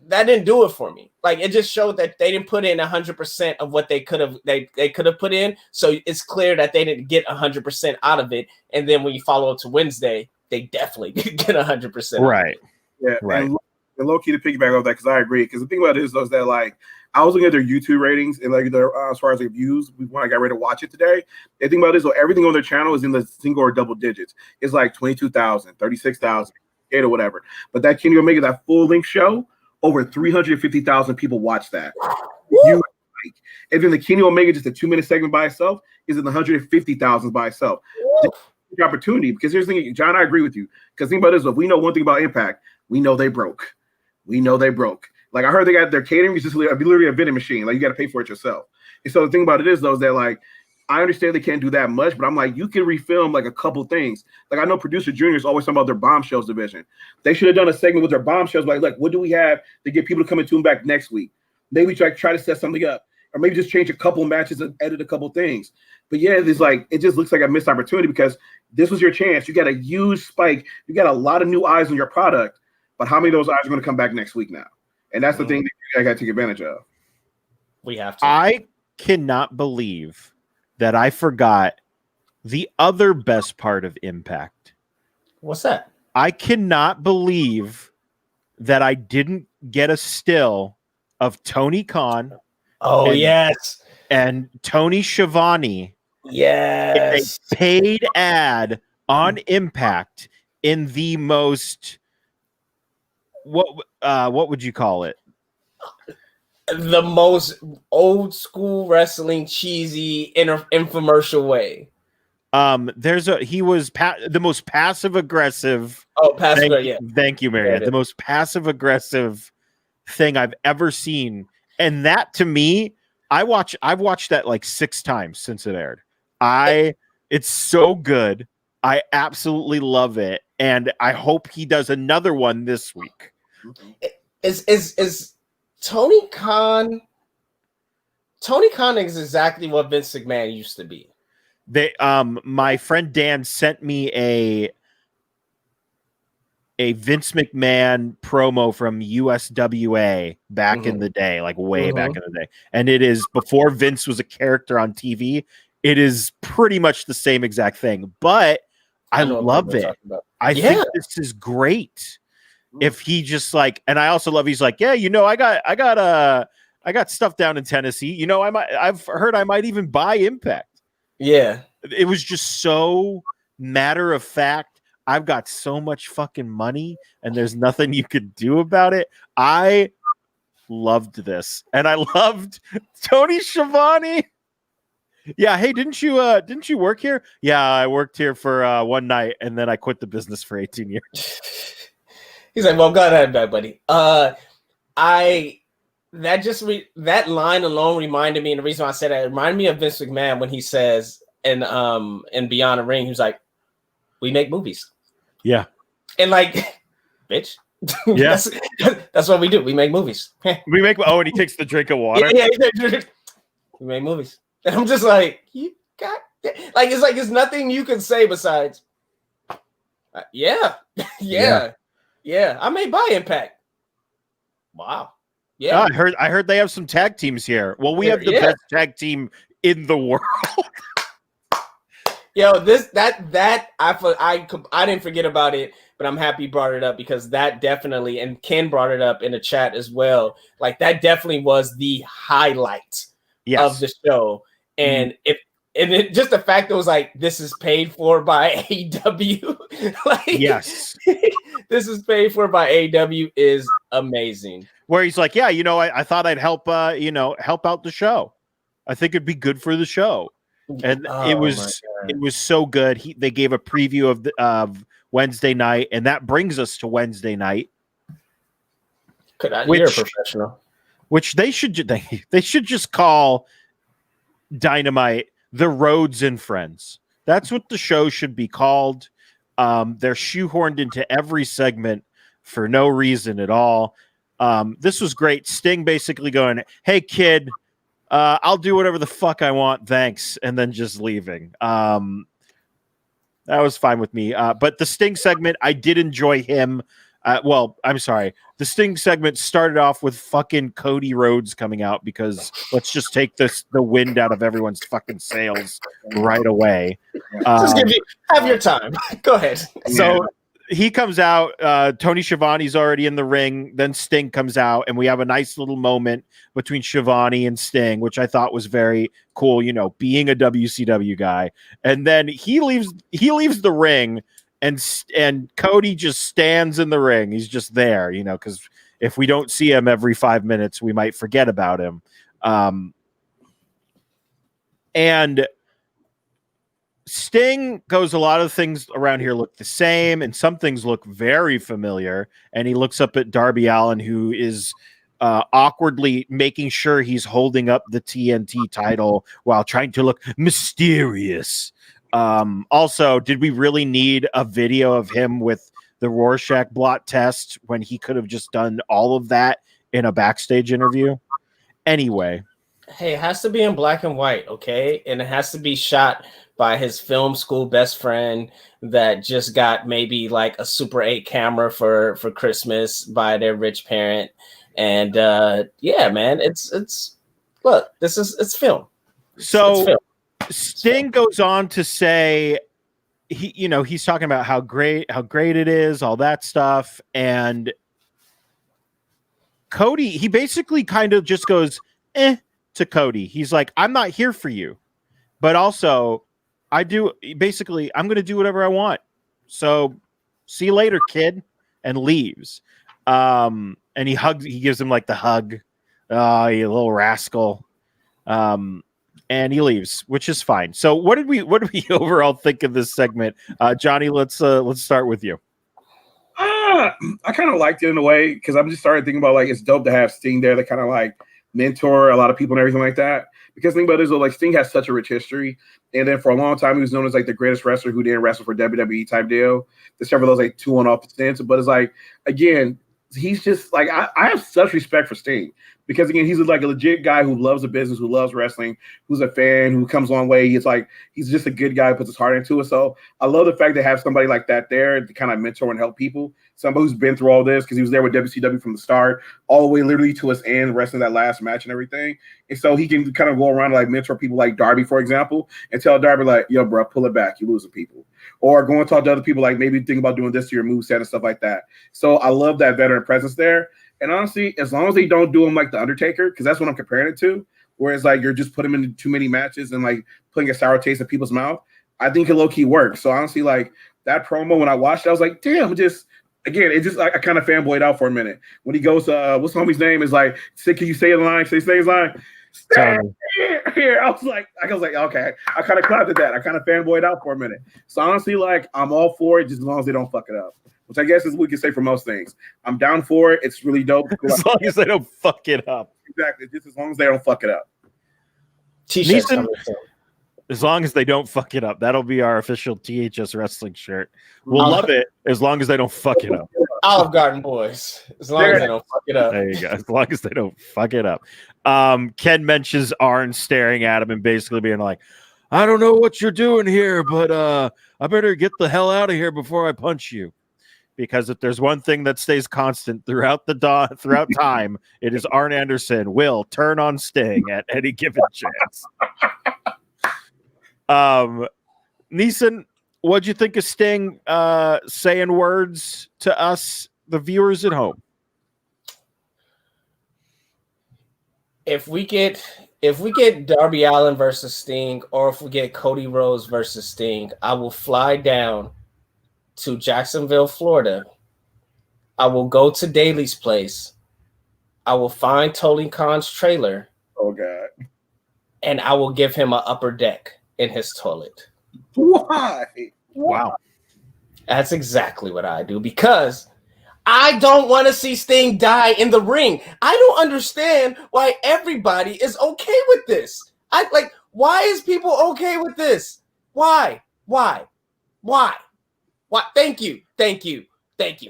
That didn't do it for me. Like it just showed that they didn't put in 100% of what they could have put in. So it's clear that they didn't get 100% out of it. And then when you follow up to Wednesday, they definitely did get 100%. Right. Yeah. Right. And low key to piggyback off that, because I agree. Because the thing about it is that like I was looking at their YouTube ratings and like their as far as their views when I got ready to watch it today. The thing about it is everything on their channel is in the single or double digits. It's like 22,000, 36,000, or whatever. But that Kenny Omega, that full length show, over 350,000 people watch that. And then the Kenny Omega, just a 2-minute segment by itself, is in the 150,000 by itself. The opportunity, because here's the thing, John, I agree with you. Because think about this: if we know one thing about Impact, we know they broke. Like I heard they got their catering is just literally a vending machine. Like you got to pay for it yourself. And so the thing about it is though, is that like I understand they can't do that much, but I'm like, you can refilm like a couple things. Like I know producer juniors always talking about their bombshells division. They should have done a segment with their bombshells. Like, look, what do we have to get people to come and tune back next week? Maybe try to set something up, or maybe just change a couple matches and edit a couple things. But yeah, it's like it just looks like a missed opportunity because this was your chance. You got a huge spike. You got a lot of new eyes on your product, but how many of those eyes are going to come back next week now? And that's the thing that I got to take advantage of. We have to. I cannot believe that I forgot the other best part of Impact. What's that? I cannot believe that I didn't get a still of Tony Khan. Oh, yes. And Tony Schiavone. Yes. A paid ad on Impact in the most, what would you call it? The most old school wrestling cheesy infomercial way. He was the most passive aggressive. Oh, passive aggressive. Yeah. Thank you, Mariette. The most passive aggressive thing I've ever seen, and that to me, I've watched that like 6 times since it aired. It's so good. I absolutely love it, and I hope he does another one this week. Is Tony Khan? Tony Khan is exactly what Vince McMahon used to be. My friend Dan sent me a Vince McMahon promo from USWA back in the day, like way back in the day. And it is before Vince was a character on TV. It is pretty much the same exact thing. But I love it. I think this is great. If he just like, and I also love, he's like, yeah, I got stuff down in Tennessee. I've heard I might even buy Impact. Yeah. It was just so matter of fact. I've got so much fucking money and there's nothing you could do about it. I loved this. And I loved Tony Schiavone. Yeah. Hey, didn't you work here? Yeah, I worked here for one night and then I quit the business for 18 years. He's like, well, go ahead, buddy. That line alone reminded me, and the reason why I said that, it reminded me of Vince McMahon when he says in Beyond the Ring, he was like, we make movies. Yeah. And like, bitch. Yeah. that's what we do. We make movies. And he takes the drink of water. Yeah, we make movies. And I'm just like, you got like it's nothing you can say besides yeah. I may buy Impact. Wow. Yeah. Oh, I heard they have some tag teams here. Well, we have the best tag team in the world. Yo, I didn't forget about it, but I'm happy you brought it up because that definitely, and Ken brought it up in the chat as well. Like that definitely was the highlight of the show. And it just the fact that it was like, this is paid for by AEW. Like, yes, this is paid for by AEW is amazing. Where he's like, yeah, I thought I'd help out the show. I think it'd be good for the show. And it was so good. They gave a preview of Wednesday night, and that brings us to Wednesday night. You're a professional. Which they should just call Dynamite The Rhodes and Friends. That's what the show should be called. They're shoehorned into every segment for no reason at all. This was great. Sting basically going, hey, kid, I'll do whatever the fuck I want. Thanks. And then just leaving. That was fine with me. But the Sting segment, I did enjoy him. I'm sorry. The Sting segment started off with fucking Cody Rhodes coming out because let's just take the wind out of everyone's fucking sails right away. Just have your time. Go ahead. So he comes out. Tony Schiavone's already in the ring. Then Sting comes out, and we have a nice little moment between Schiavone and Sting, which I thought was very cool. Being a WCW guy, and then he leaves the ring. And Cody just stands in the ring. He's just there, because if we don't see him every 5 minutes, we might forget about him. And Sting goes, a lot of things around here look the same, and some things look very familiar. And he looks up at Darby Allin, who is awkwardly making sure he's holding up the TNT title while trying to look mysterious. Also, did we really need a video of him with the Rorschach blot test when he could have just done all of that in a backstage interview? Anyway. Hey, it has to be in black and white, okay? And it has to be shot by his film school best friend that just got maybe like a Super 8 camera for Christmas by their rich parent. And yeah, man, it's film. So it's film. Sting goes on to say he's talking about how great it is, all that stuff, and Cody, he basically kind of just goes to Cody. He's like, I'm not here for you, but also I'm going to do whatever I want. So see you later, kid, and leaves. And he gives him like the hug. Oh, you little rascal. And he leaves, which is fine. So what did we overall think of this segment? Johnny, let's start with you. I kind of liked it in a way because I'm just started thinking about like it's dope to have Sting there to kind of like mentor a lot of people and everything like that. Because think about it, like Sting has such a rich history, and then for a long time he was known as like the greatest wrestler who didn't wrestle for WWE type deal. There's several of those like 2 on off stints, but it's like again, he's just like I have such respect for Sting Because again, he's like a legit guy who loves the business, who loves wrestling, who's a fan, who comes a long way. He's just a good guy who puts his heart into it. So I love the fact to have somebody like that there to kind of mentor and help people. Somebody who's been through all this, because he was there with WCW from the start, all the way literally to his end, wrestling that last match and everything. And so he can kind of go around and like mentor people like Darby, for example, and tell Darby like, yo, bro, pull it back. You're losing people. Or go and talk to other people like maybe think about doing this to your moveset and stuff like that. So I love that veteran presence there. And honestly, as long as they don't do him like The Undertaker, because that's what I'm comparing it to, where it's like you're just putting him into too many matches and like putting a sour taste in people's mouth, I think it low-key works. So honestly, like that promo, when I watched it, I was like, damn, I kind of fanboyed out for a minute. When he goes, what's the homie's name? Is like, can you say the line? Say his line. Here. I was like, okay. I kind of clapped at that. I kind of fanboyed out for a minute. So honestly, like, I'm all for it, just as long as they don't fuck it up. Which I guess is what we can say for most things. I'm down for it. It's really dope. As long as they don't fuck it up. Exactly. Just as long as they don't fuck it up. T-shirts. As long as they don't fuck it up. That'll be our official THS wrestling shirt. We'll love it as long as they don't fuck it up. Olive Garden boys. As long as they don't fuck it up. There you go. As long as they don't fuck it up. Ken mentions Arn staring at him and basically being like, I don't know what you're doing here, but I better get the hell out of here before I punch you. Because if there's one thing that stays constant throughout time, it is Arn Anderson will turn on Sting at any given chance. Neeson, what'd you think of Sting saying words to us, the viewers at home? If we get Darby Allin versus Sting, or if we get Cody Rhodes versus Sting, I will fly down to Jacksonville, Florida. I will go to Daly's place. I will find Tony Khan's trailer. Oh God! And I will give him an upper deck in his toilet. Why? Wow. That's exactly what I do, because I don't want to see Sting die in the ring. I don't understand why everybody is okay with this. Why is people okay with this? Why? Thank you.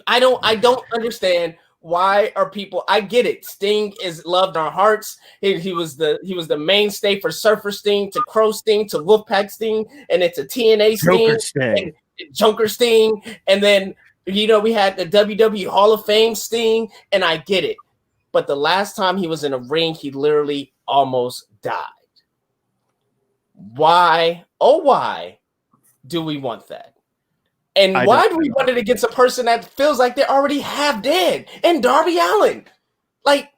I don't understand. Why are people? I get it. Sting is loved in our hearts. He was the mainstay for Surfer Sting to Crow Sting to Wolfpack Sting, and it's a TNA Sting, Joker Sting, and then we had the WWE Hall of Fame Sting, and I get it. But the last time he was in a ring, he literally almost died. Why? Oh, why do we want that? And why do we want it against a person that feels like they're already half dead? And Darby Allin. Like,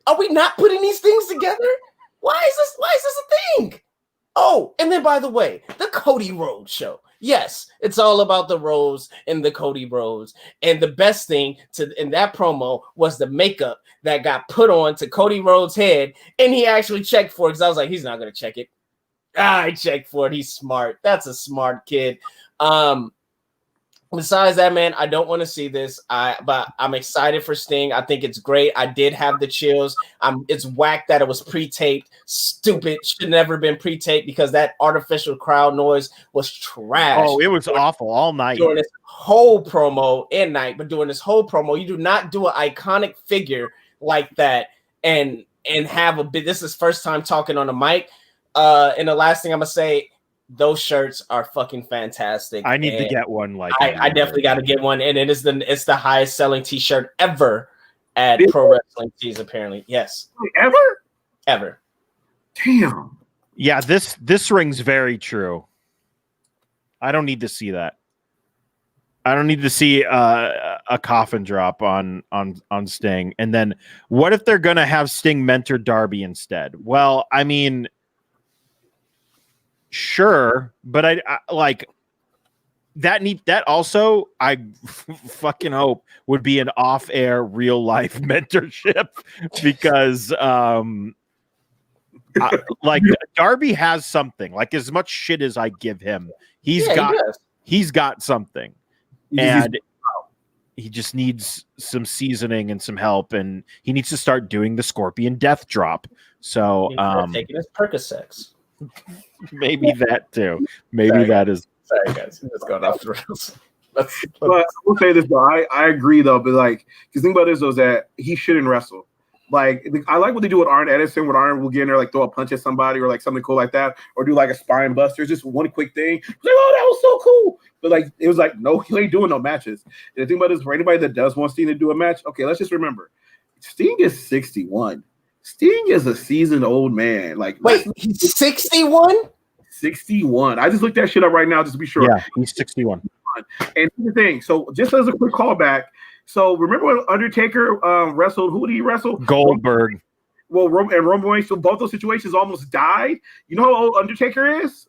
are we not putting these things together? Why is this a thing? Oh, and then by the way, the Cody Rhodes show. Yes, it's all about the Rhodes and the Cody Rhodes. And the best thing in that promo was the makeup that got put on to Cody Rhodes' head. And he actually checked for it, because I was like, he's not going to check it. I checked for it. He's smart. That's a smart kid. Besides that, man, I don't want to see this. But I'm excited for Sting. I think it's great. I did have the chills. It's whack that it was pre-taped. Stupid. Should never been pre-taped, because that artificial crowd noise was trash. Oh, it was awful all night. During this whole promo and night, but during this whole promo, you do not do an iconic figure like that and have a bit. This is first time talking on a mic. And the last thing I'm gonna say, those shirts are fucking fantastic. I need to get one. I definitely got to get one, and it's the highest selling T-shirt ever at Pro Wrestling Tees. Apparently, yes, ever. Damn. Yeah, this rings very true. I don't need to see that. I don't need to see a coffin drop on Sting. And then what if they're gonna have Sting mentor Darby instead? Well, I mean, sure, but I like that also I fucking hope would be an off-air real life mentorship, because like Darby has something. Like, as much shit as I give him, he's got something, and he just needs some seasoning and some help, and he needs to start doing the Scorpion Death Drop. So taking his Percocets. Maybe that too. Maybe that is. Sorry, guys. Let's go off the rails. But I will say this though. I agree though, but like, because think about this though, is that he shouldn't wrestle. Like, I like what they do with Arn Edison, when Arn will get in there, like throw a punch at somebody or like something cool like that, or do like a spine buster. Just one quick thing. It's like, oh, that was so cool. But like, it was like, no, you ain't doing no matches. And the thing about this, for anybody that does want Sting to do a match, okay, let's just remember, Sting is 61. Sting is a seasoned old man. Like, wait, he's 61? 61. I just looked that shit up right now just to be sure. Yeah, he's 61. And here's the thing. So just as a quick callback, so remember when Undertaker wrestled? Who did he wrestle? Goldberg. Well, and Roman Reigns. So both those situations almost died. You know how old Undertaker is?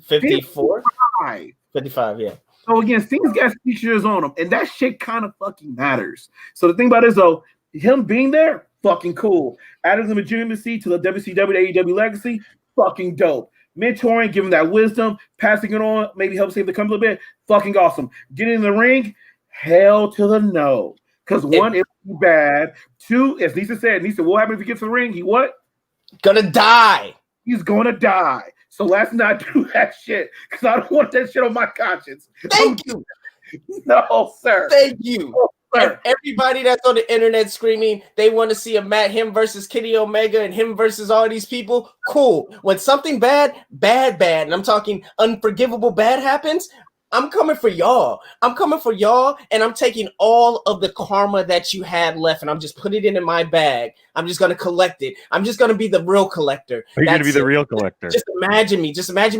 54? 55. 55, yeah. So again, Sting's got 6 years on him, and that shit kind of fucking matters. So the thing about it is, though, him being there, fucking cool. Adding the legitimacy to the WCW AEW legacy, fucking dope. Mentoring, giving that wisdom, passing it on, maybe help save the company a little bit, fucking awesome. Getting in the ring, hell to the no. Because one, it's bad. Two, as Lisa said, what happens if he gets in the ring? He what? Gonna die. He's gonna die. So let's not do that shit, because I don't want that shit on my conscience. Thank you. No, sir. Thank you. No, sir. Everybody that's on the internet screaming they want to see him versus Kenny Omega and him versus all these people, cool. When something bad, and I'm talking unforgivable bad happens, I'm coming for y'all. And I'm taking all of the karma that you had left, and I'm just putting it in my bag. I'm just going to collect it. I'm just going to be the real collector. Are you going to be the real collector? Just imagine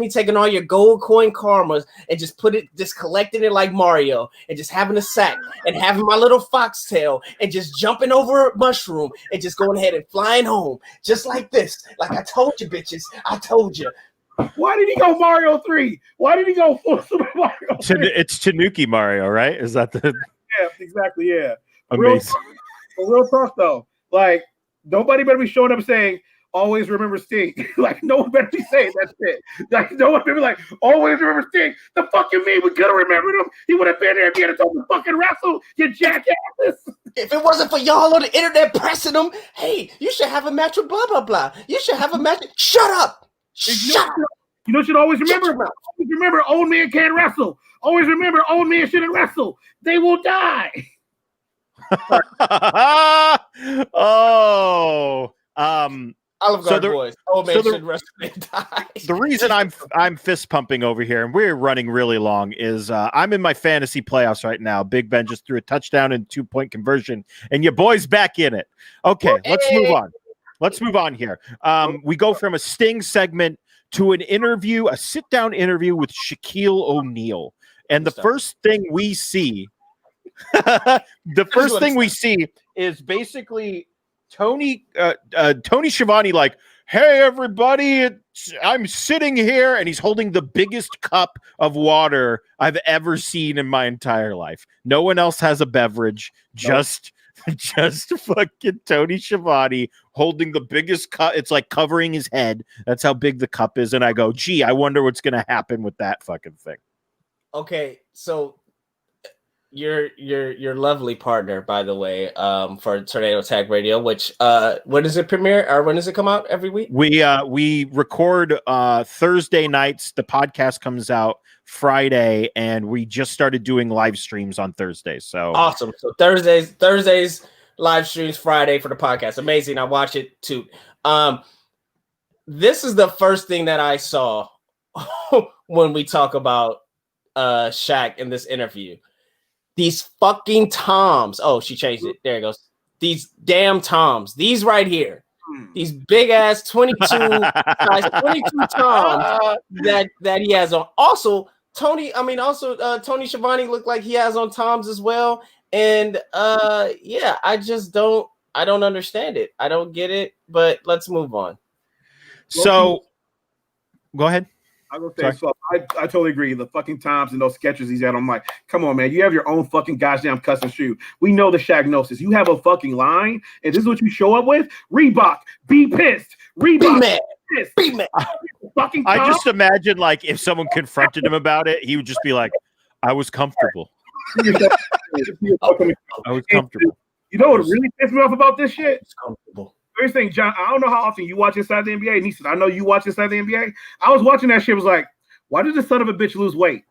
me taking all your gold coin karmas and just collecting it like Mario, and just having a sack and having my little foxtail and just jumping over a mushroom and just going ahead and flying home just like this. Like I told you, bitches. I told you. Why did he go Mario 3? Why did he go full Super Mario 3? It's Tanuki Mario, right? Is that the... Yeah, exactly, yeah. Amazing. Real talk, though. Like, nobody better be showing up saying, always remember Sting. Like, no one better be saying that shit. Like, no one better be like, always remember Sting. The fuck you mean we could have remembered him? He would have been there if he had told me fucking wrestle, you jackasses. If it wasn't for y'all on the internet pressing him, hey, you should have a match with blah, blah, blah. You should have a match. Shut up. Shut up. You know, should always remember. Always remember, old man can't wrestle. Always remember, old man shouldn't wrestle. They will die. Olive Garden boys. Old man should wrestle and die. The reason I'm fist pumping over here, and we're running really long, is I'm in my fantasy playoffs right now. Big Ben just threw a touchdown and 2-point conversion, and your boy's back in it. Okay, let's move on. Let's move on here. We go from a Sting segment to an interview, a sit-down interview with Shaquille O'Neal. And the first thing we see, is basically Tony Schiavone like, hey, everybody, I'm sitting here, and he's holding the biggest cup of water I've ever seen in my entire life. No one else has a beverage, just fucking Tony Schiavone holding the biggest cup. It's like covering his head. That's how big the cup is. And I go, gee, I wonder what's going to happen with that fucking thing. Okay, so your lovely partner, by the way, for Tornado Tag Radio, which when does it premiere or when does it come out every week? We record Thursday nights. The podcast comes out Friday, and we just started doing live streams on Thursdays. So awesome. So Thursdays live streams, Friday for the podcast. Amazing. I watch it too. This is the first thing that I saw when we talk about Shaq in this interview. These fucking toms. Oh, she changed it. There it goes. These damn toms. These right here. These big ass 22 size 22 toms that he has on. Also, Tony Schiavone looked like he has on toms as well. And yeah, I don't understand it. I don't get it, but let's move on. So go ahead. I was gonna say, so I totally agree. The fucking times and those sketches he's at, I'm like, come on, man. You have your own fucking goddamn custom shoe. We know the Shagnosis. You have a fucking line, and this is what you show up with? Reebok, be pissed. Reebok, be mad. Fucking I just imagine, like, if someone confronted him about it, he would just be like, I was comfortable. I was comfortable. You know what really pissed me off about this shit? It's comfortable. First thing, John, I don't know how often you watch Inside the NBA. And he said, I know you watch Inside the NBA. I was watching that shit, was like, why did this son of a bitch lose weight?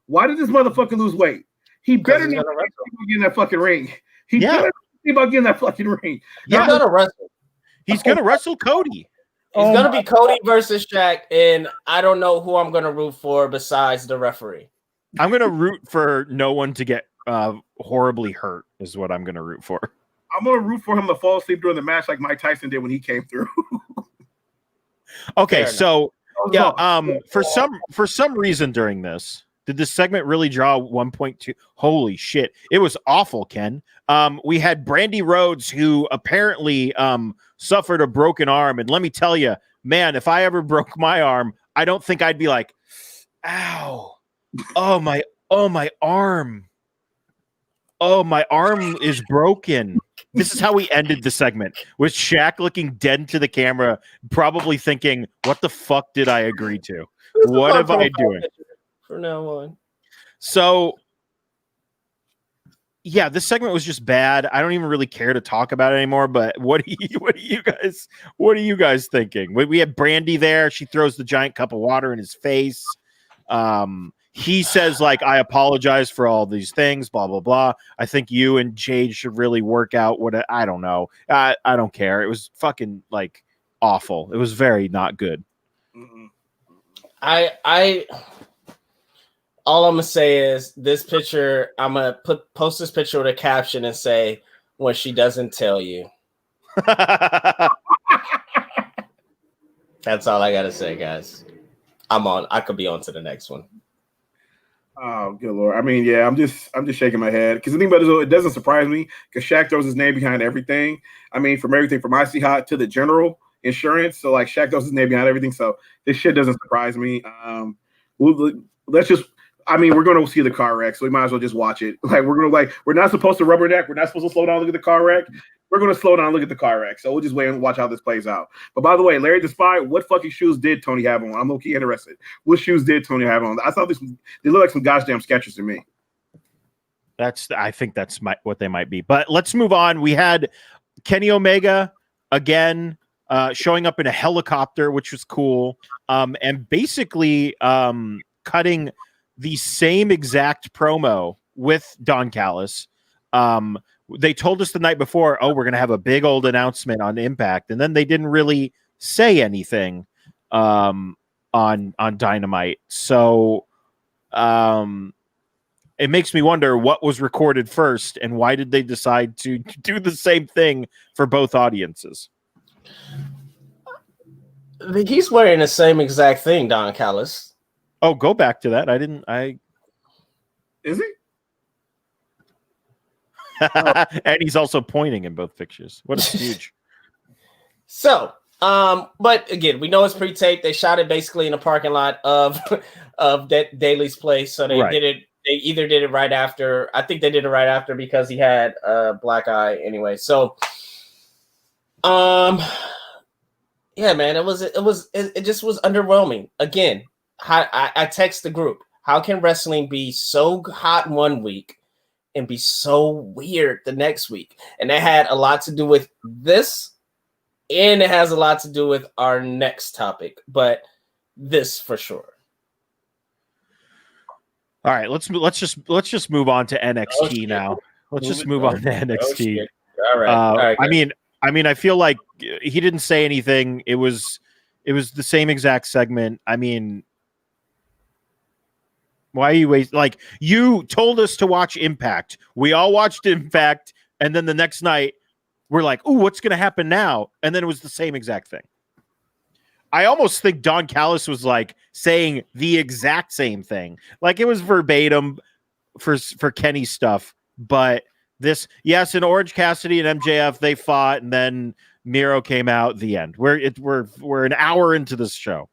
Why did this motherfucker lose weight? He better not get in that fucking ring. He better Think about getting that fucking ring. Yeah, he's gonna wrestle. He's gonna wrestle Cody. He's gonna be Cody versus Shaq, and I don't know who I'm gonna root for besides the referee. I'm gonna root for no one to get horribly hurt. Is what I'm gonna root for. I'm gonna root for him to fall asleep during the match like Mike Tyson did when he came through. Okay, so yeah, for some reason during this, did this segment really draw 1.2? Holy shit, it was awful, Ken. We had Brandy Rhodes, who apparently suffered a broken arm, and let me tell you, man, if I ever broke my arm, I don't think I'd be like, ow, oh my arm. Oh, my arm is broken. This is how we ended the segment, with Shaq looking dead into the camera, probably thinking, what the fuck did I agree to? What am I doing? From now on. So, yeah, this segment was just bad. I don't even really care to talk about it anymore, but what are you guys thinking? We have Brandy there. She throws the giant cup of water in his face. He says, like, I apologize for all these things, blah, blah, blah. I think you and Jade should really work out I don't know. I don't care. It was fucking, like, awful. It was very not good. All I'm going to say is this picture, I'm going to post this picture with a caption and say, when she doesn't tell you. That's all I got to say, guys. I could be on to the next one. Oh, good Lord. I mean, yeah, I'm just shaking my head. Because the thing about it doesn't surprise me because Shaq throws his name behind everything. I mean, from everything from Icy Hot to the general insurance. So, like, Shaq throws his name behind everything. So, this shit doesn't surprise me. Let's just, I mean, we're going to see the car wreck. So, we might as well just watch it. Like, we're not supposed to rubberneck. We're not supposed to slow down and look at the car wreck. We're going to slow down and look at the car wreck. So, we'll just wait and watch how this plays out. But by the way, Larry the Spy, what fucking shoes did Tony have on? I'm low-key interested. What shoes did Tony have on? I thought they look like some goddamn Skechers to me. I think that's what they might be. But let's move on. We had Kenny Omega again showing up in a helicopter, which was cool, and basically cutting the same exact promo with Don Callis. They told us the night before, we're going to have a big old announcement on Impact. And then they didn't really say anything on Dynamite. So it makes me wonder what was recorded first and why did they decide to do the same thing for both audiences? He's wearing the same exact thing, Don Callis. Oh, go back to that. Is he? And he's also pointing in both pictures. What a huge. So, but again, we know it's pre-taped. They shot it basically in a parking lot of Daly's place. So they did it. They either did it right after. I think they did it right after because he had a black eye anyway. So, yeah, man, it just was underwhelming. Again, I text the group. How can wrestling be so hot one week and be so weird the next week? And that had a lot to do with this, and it has a lot to do with our next topic, but this for sure. All right, let's just move on to NXT now. Let's just move on to NXT. All right. I mean, I feel like he didn't say anything. It was the same exact segment. I mean, why are you wasting? Like, you told us to watch Impact. We all watched Impact, and then the next night we're like, "Ooh, what's going to happen now?" And then it was the same exact thing. I almost think Don Callis was like saying the exact same thing, like it was verbatim for Kenny's stuff. But this, yes, in Orange Cassidy and MJF they fought, and then Miro came out. The end. We're an hour into this show.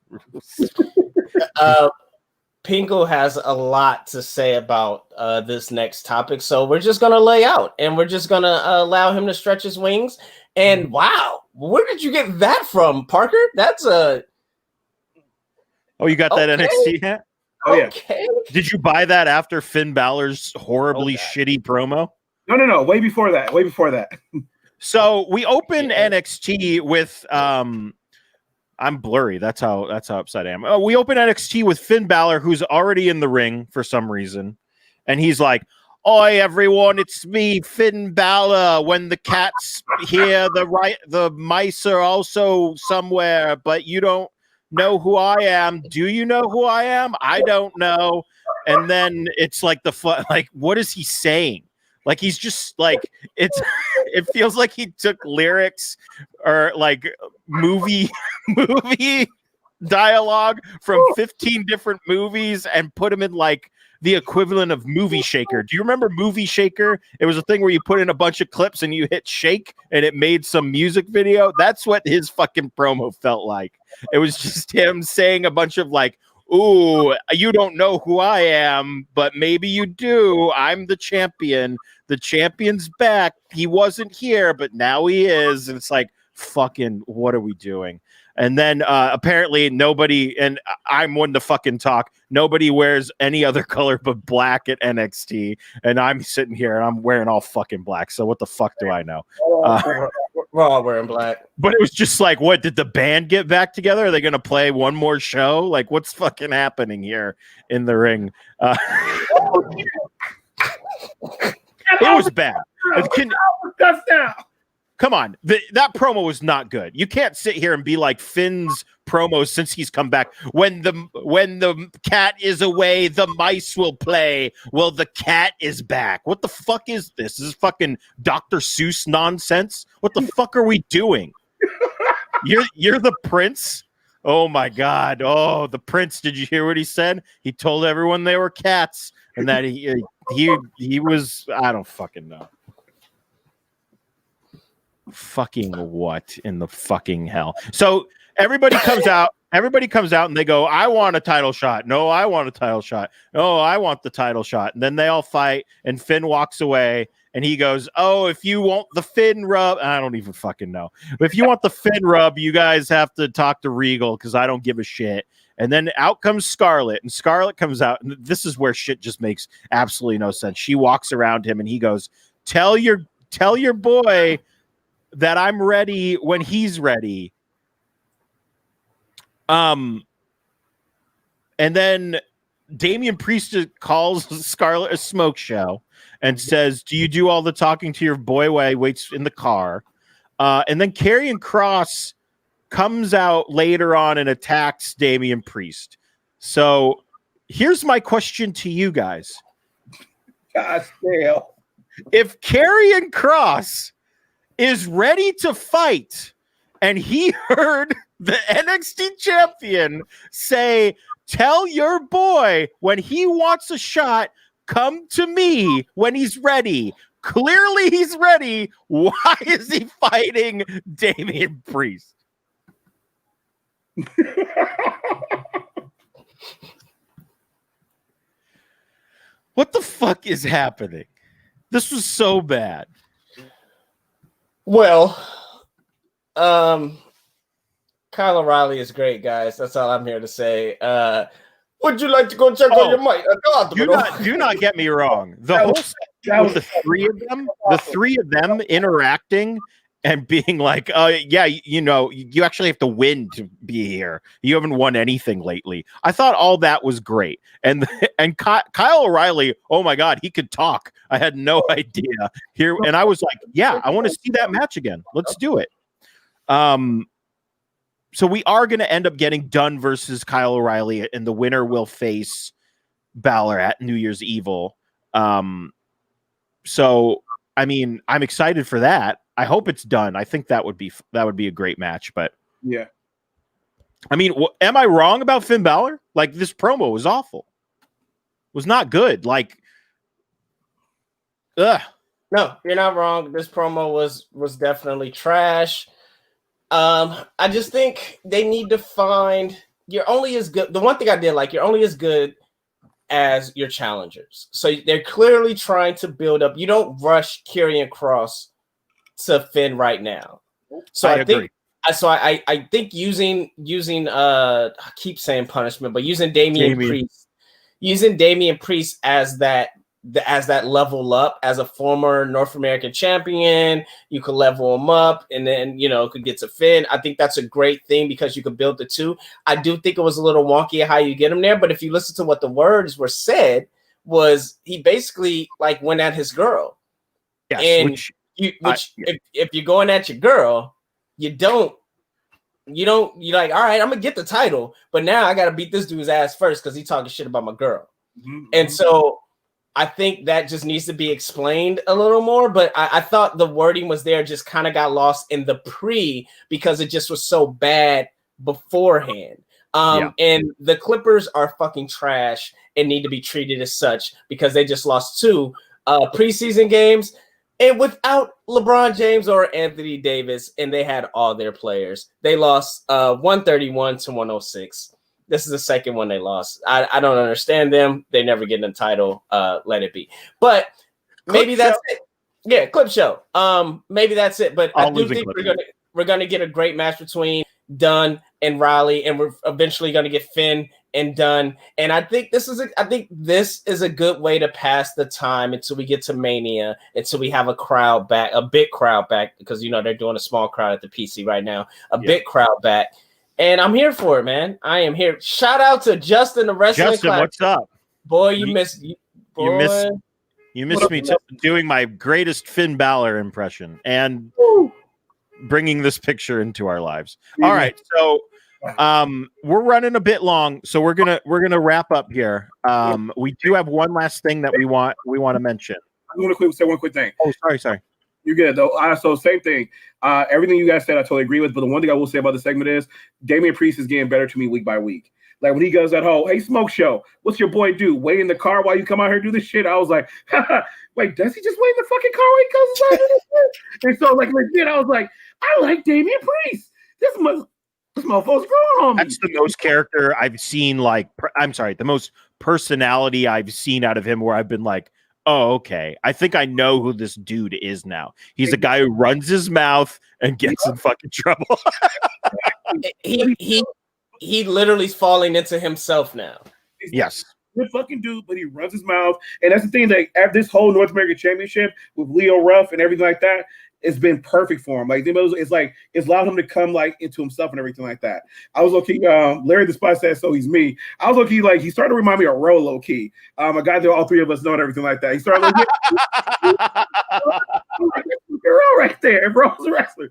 Pingo has a lot to say about this next topic, so we're just gonna lay out and we're just gonna allow him to stretch his wings. And wow, where did you get that from, Parker? That's a you got that NXT hat? Oh yeah. Okay. Did you buy that after Finn Balor's horribly shitty promo? No. Way before that. So we open NXT with I'm blurry. That's how upset I am. We open NXT with Finn Balor, who's already in the ring for some reason, and he's like, Oi, everyone, it's me, Finn Balor. When the cat's here, the mice are also somewhere, but you don't know who I am. Do you know who I am? I don't know. And then it's like like, what is he saying? Like, he's just like, it feels like he took lyrics or like movie dialogue from 15 different movies and put them in like the equivalent of Movie Shaker. Do you remember Movie Shaker? It was a thing where you put in a bunch of clips and you hit shake and it made some music video. That's what his fucking promo felt like. It was just him saying a bunch of like, ooh, you don't know who I am, but maybe you do. I'm the champion. The champion's back. He wasn't here, but now he is. And it's like, fucking, what are we doing? And then apparently nobody, and I'm one to fucking talk, nobody wears any other color but black at NXT. And I'm sitting here and I'm wearing all fucking black. So what the fuck do I know? We're all wearing black. But it was just like, what, did the band get back together? Are they going to play one more show? Like, what's fucking happening here in the ring? It was bad. Come on, that promo was not good. You can't sit here and be like Finn's promos since he's come back. When the cat is away, the mice will play. Well, the cat is back. What the fuck is this? This is fucking Dr. Seuss nonsense. What the fuck are we doing? You're the prince. Oh my god. Oh, the prince. Did you hear what he said? He told everyone they were cats and that he was. I don't fucking know. Fucking what in the fucking hell? So everybody comes out and they go, I want a title shot. No, I want a title shot. No, I want the title shot. And then they all fight and Finn walks away and he goes, oh, if you want the Finn rub, I don't even fucking know. But if you want the Finn rub, you guys have to talk to Regal because I don't give a shit. And then out comes Scarlett, and Scarlett comes out, and this is where shit just makes absolutely no sense. She walks around him and he goes, tell your boy that I'm ready when he's ready. And then Damian Priest calls Scarlett a smoke show and says, do you do all the talking to your boy while he waits in the car? And then Karrion Kross comes out later on and attacks Damian Priest. So here's my question to you guys. Gosh damn. If Karrion Kross is ready to fight and he heard the NXT champion say, tell your boy when he wants a shot, come to me when he's ready. Clearly he's ready. Why is he fighting Damian Priest? What the fuck is happening? This was so bad. Well, Kyle O'Reilly is great, guys. That's all I'm here to say. Would you like to go check on your mic? Do not get me wrong. The whole with the three of them interacting and being like, yeah, you actually have to win to be here. You haven't won anything lately. I thought all that was great. And Kyle O'Reilly, oh my God, he could talk. I had no idea here. And I was like, yeah, I want to see that match again. Let's do it. So we are going to end up getting Dunn versus Kyle O'Reilly, and the winner will face Balor at New Year's Evil. So, I mean, I'm excited for that. I hope it's done. I think that would be a great match. But yeah, I mean, am I wrong about Finn Balor? Like, this promo was awful. It was not good. Like, ugh. No, you're not wrong. This promo was definitely trash. I just think they need to find you're only as good. The one thing I did like, you're only as good as your challengers. So they're clearly trying to build up. You don't rush Karrion Kross to Finn right now. So I agree. I think using I keep saying punishment, but using Damian Priest as that level up as a former North American champion, you could level him up and then, could get to Finn. I think that's a great thing because you could build the two. I do think it was a little wonky how you get him there, but if you listen to what the words were said was he basically like went at his girl. Yes, and if you're going at your girl, you're like, all right, I'm gonna get the title, but now I gotta beat this dude's ass first because he's talking shit about my girl. Mm-hmm. And so I think that just needs to be explained a little more. But I thought the wording was there, just kind of got lost in the because it just was so bad beforehand. And the Clippers are fucking trash and need to be treated as such because they just lost 2 preseason games and without LeBron James or Anthony Davis, and they had all their players. They lost 131 to 106. This is the second one they lost. I don't understand them. They never get a title. Let it be. But maybe that's it. Yeah, clip show. Maybe that's it. But I do think we're gonna get a great match between Dunn and Riley, and we're eventually gonna get Finn and Dunn. And I think this is a good way to pass the time until we get to Mania, until we have a crowd back, a big crowd back, because they're doing a small crowd at the PC right now, big crowd back. And I'm here for it, man. I am here. Shout out to Justin, the wrestling Justin, class. what's up? Boy, you missed me doing my greatest Finn Balor impression and bringing this picture into our lives. All right, so we're running a bit long, so we're gonna wrap up here. We do have one last thing that we want to mention. I'm gonna say one quick thing. Oh, sorry. You're good though. So same thing. Everything you guys said, I totally agree with. But the one thing I will say about the segment is Damian Priest is getting better to me week by week. Like when he goes that whole, hey, Smoke Show, what's your boy do? Wait in the car while you come out here and do this shit. I was like, wait, does he just wait in the fucking car while he comes out here? And so like legit, I was like, I like Damian Priest. This motherfucker's growing on me. That's the most character I've seen. The most personality I've seen out of him where I've been like, oh, okay. I think I know who this dude is now. He's a guy who runs his mouth and gets in fucking trouble. He literally is falling into himself now. Yes. Good fucking dude, but he runs his mouth. And that's the thing, that at this whole North American Championship with Leo Ruff and everything like that, it's been perfect for him. Like it's allowed him to come like into himself and everything like that. I was low-key, Larry the Spy said, so he's me. I was low-key, like, he started to remind me of Ro, low-key. A guy that all three of us know and everything like that. He started like, you're all right there. Bro's a wrestler.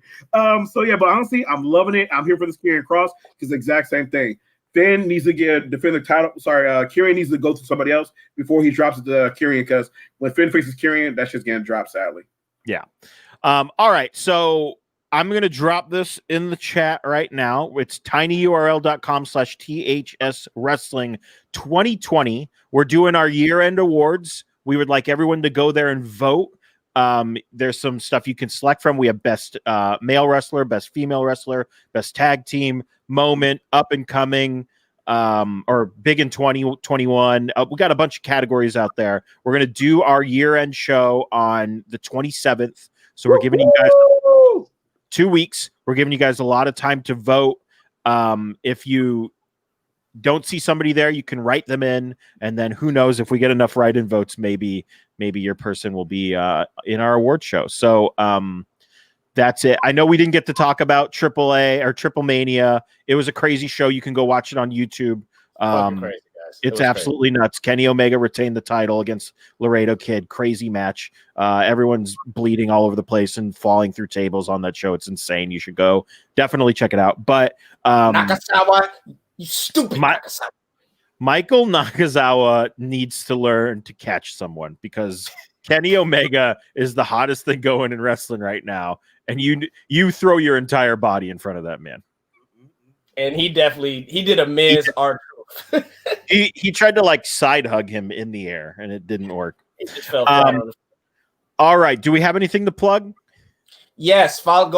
So yeah, but honestly, I'm loving it. I'm here for this Karrion Kross because the exact same thing. Finn needs to defend the title. Sorry, Karrion needs to go to somebody else before he drops it to Karrion, because when Finn faces Karrion, that's just getting dropped, sadly. Yeah. All right. So I'm going to drop this in the chat right now. It's tinyurl.com/THS Wrestling 2020. We're doing our year-end awards. We would like everyone to go there and vote. There's some stuff you can select from. We have best male wrestler, best female wrestler, best tag team, moment, up and coming, or big in 2021. We got a bunch of categories out there. We're going to do our year-end show on the 27th. So we're giving you guys 2 weeks. We're giving you guys a lot of time to vote. If you don't see somebody there, you can write them in, and then who knows, if we get enough write-in votes, maybe your person will be in our award show. So that's it. I know we didn't get to talk about AAA or Triple Mania. It was a crazy show. You can go watch it on YouTube. Crazy, guys. It's absolutely nuts. Kenny Omega retained the title against Laredo Kid. Crazy match. Everyone's bleeding all over the place and falling through tables on that show. It's insane. You should go definitely check it out. But Nakazawa, you stupid Nakazawa. Michael Nakazawa needs to learn to catch someone, because Kenny Omega is the hottest thing going in wrestling right now, and you throw your entire body in front of that man. And he did a Miz art. he tried to like side hug him in the air, and it didn't work. He just fell down. All right, do we have anything to plug? Yes, go to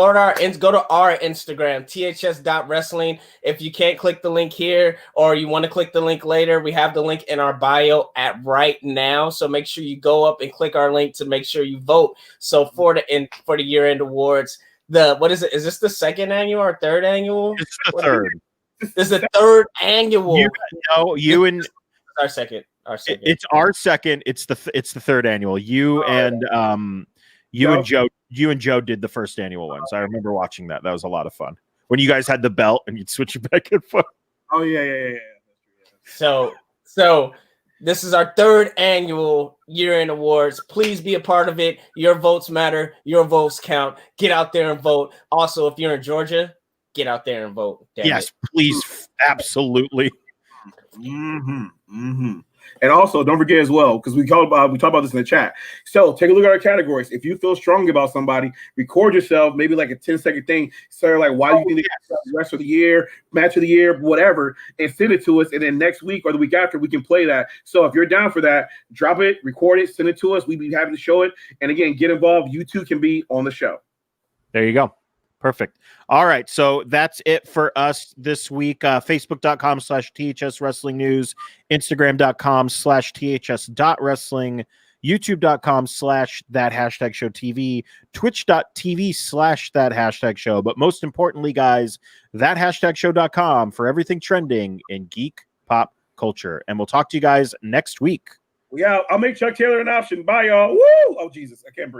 our Instagram, ths.wrestling. If you can't click the link here, or you want to click the link later, we have the link in our bio right now. So make sure you go up and click our link to make sure you vote. So for the year-end awards, what is it? Is this the second annual or third annual? It's the third. This is the third annual. Our second. It's our second. It's the third annual. You and Joe did the first annual one. So I remember watching that. That was a lot of fun. When you guys had the belt and you'd switch it back and forth. Oh yeah. So This is our 3rd annual year-end awards. Please be a part of it. Your votes matter. Your votes count. Get out there and vote. Also, if you're in Georgia, get out there and vote. Yes, please. Absolutely. And also, don't forget as well, because we talked about this in the chat. So take a look at our categories. If you feel strongly about somebody, record yourself, maybe like a 10-second thing. Say like, why do you think they got the rest of the year, match of the year, whatever, and send it to us. And then next week or the week after, we can play that. So if you're down for that, drop it, record it, send it to us. We'd be happy to show it. And again, get involved. You too can be on the show. There you go. Perfect. All right. So that's it for us this week. Facebook.com/THS Wrestling News, Instagram.com/THS.Wrestling, YouTube.com/that#show TV, Twitch.tv/that#show. But most importantly, guys, that#show.com for everything trending in geek pop culture. And we'll talk to you guys next week. I'll make Chuck Taylor an option. Bye, y'all. Woo! Oh, Jesus. I can't breathe.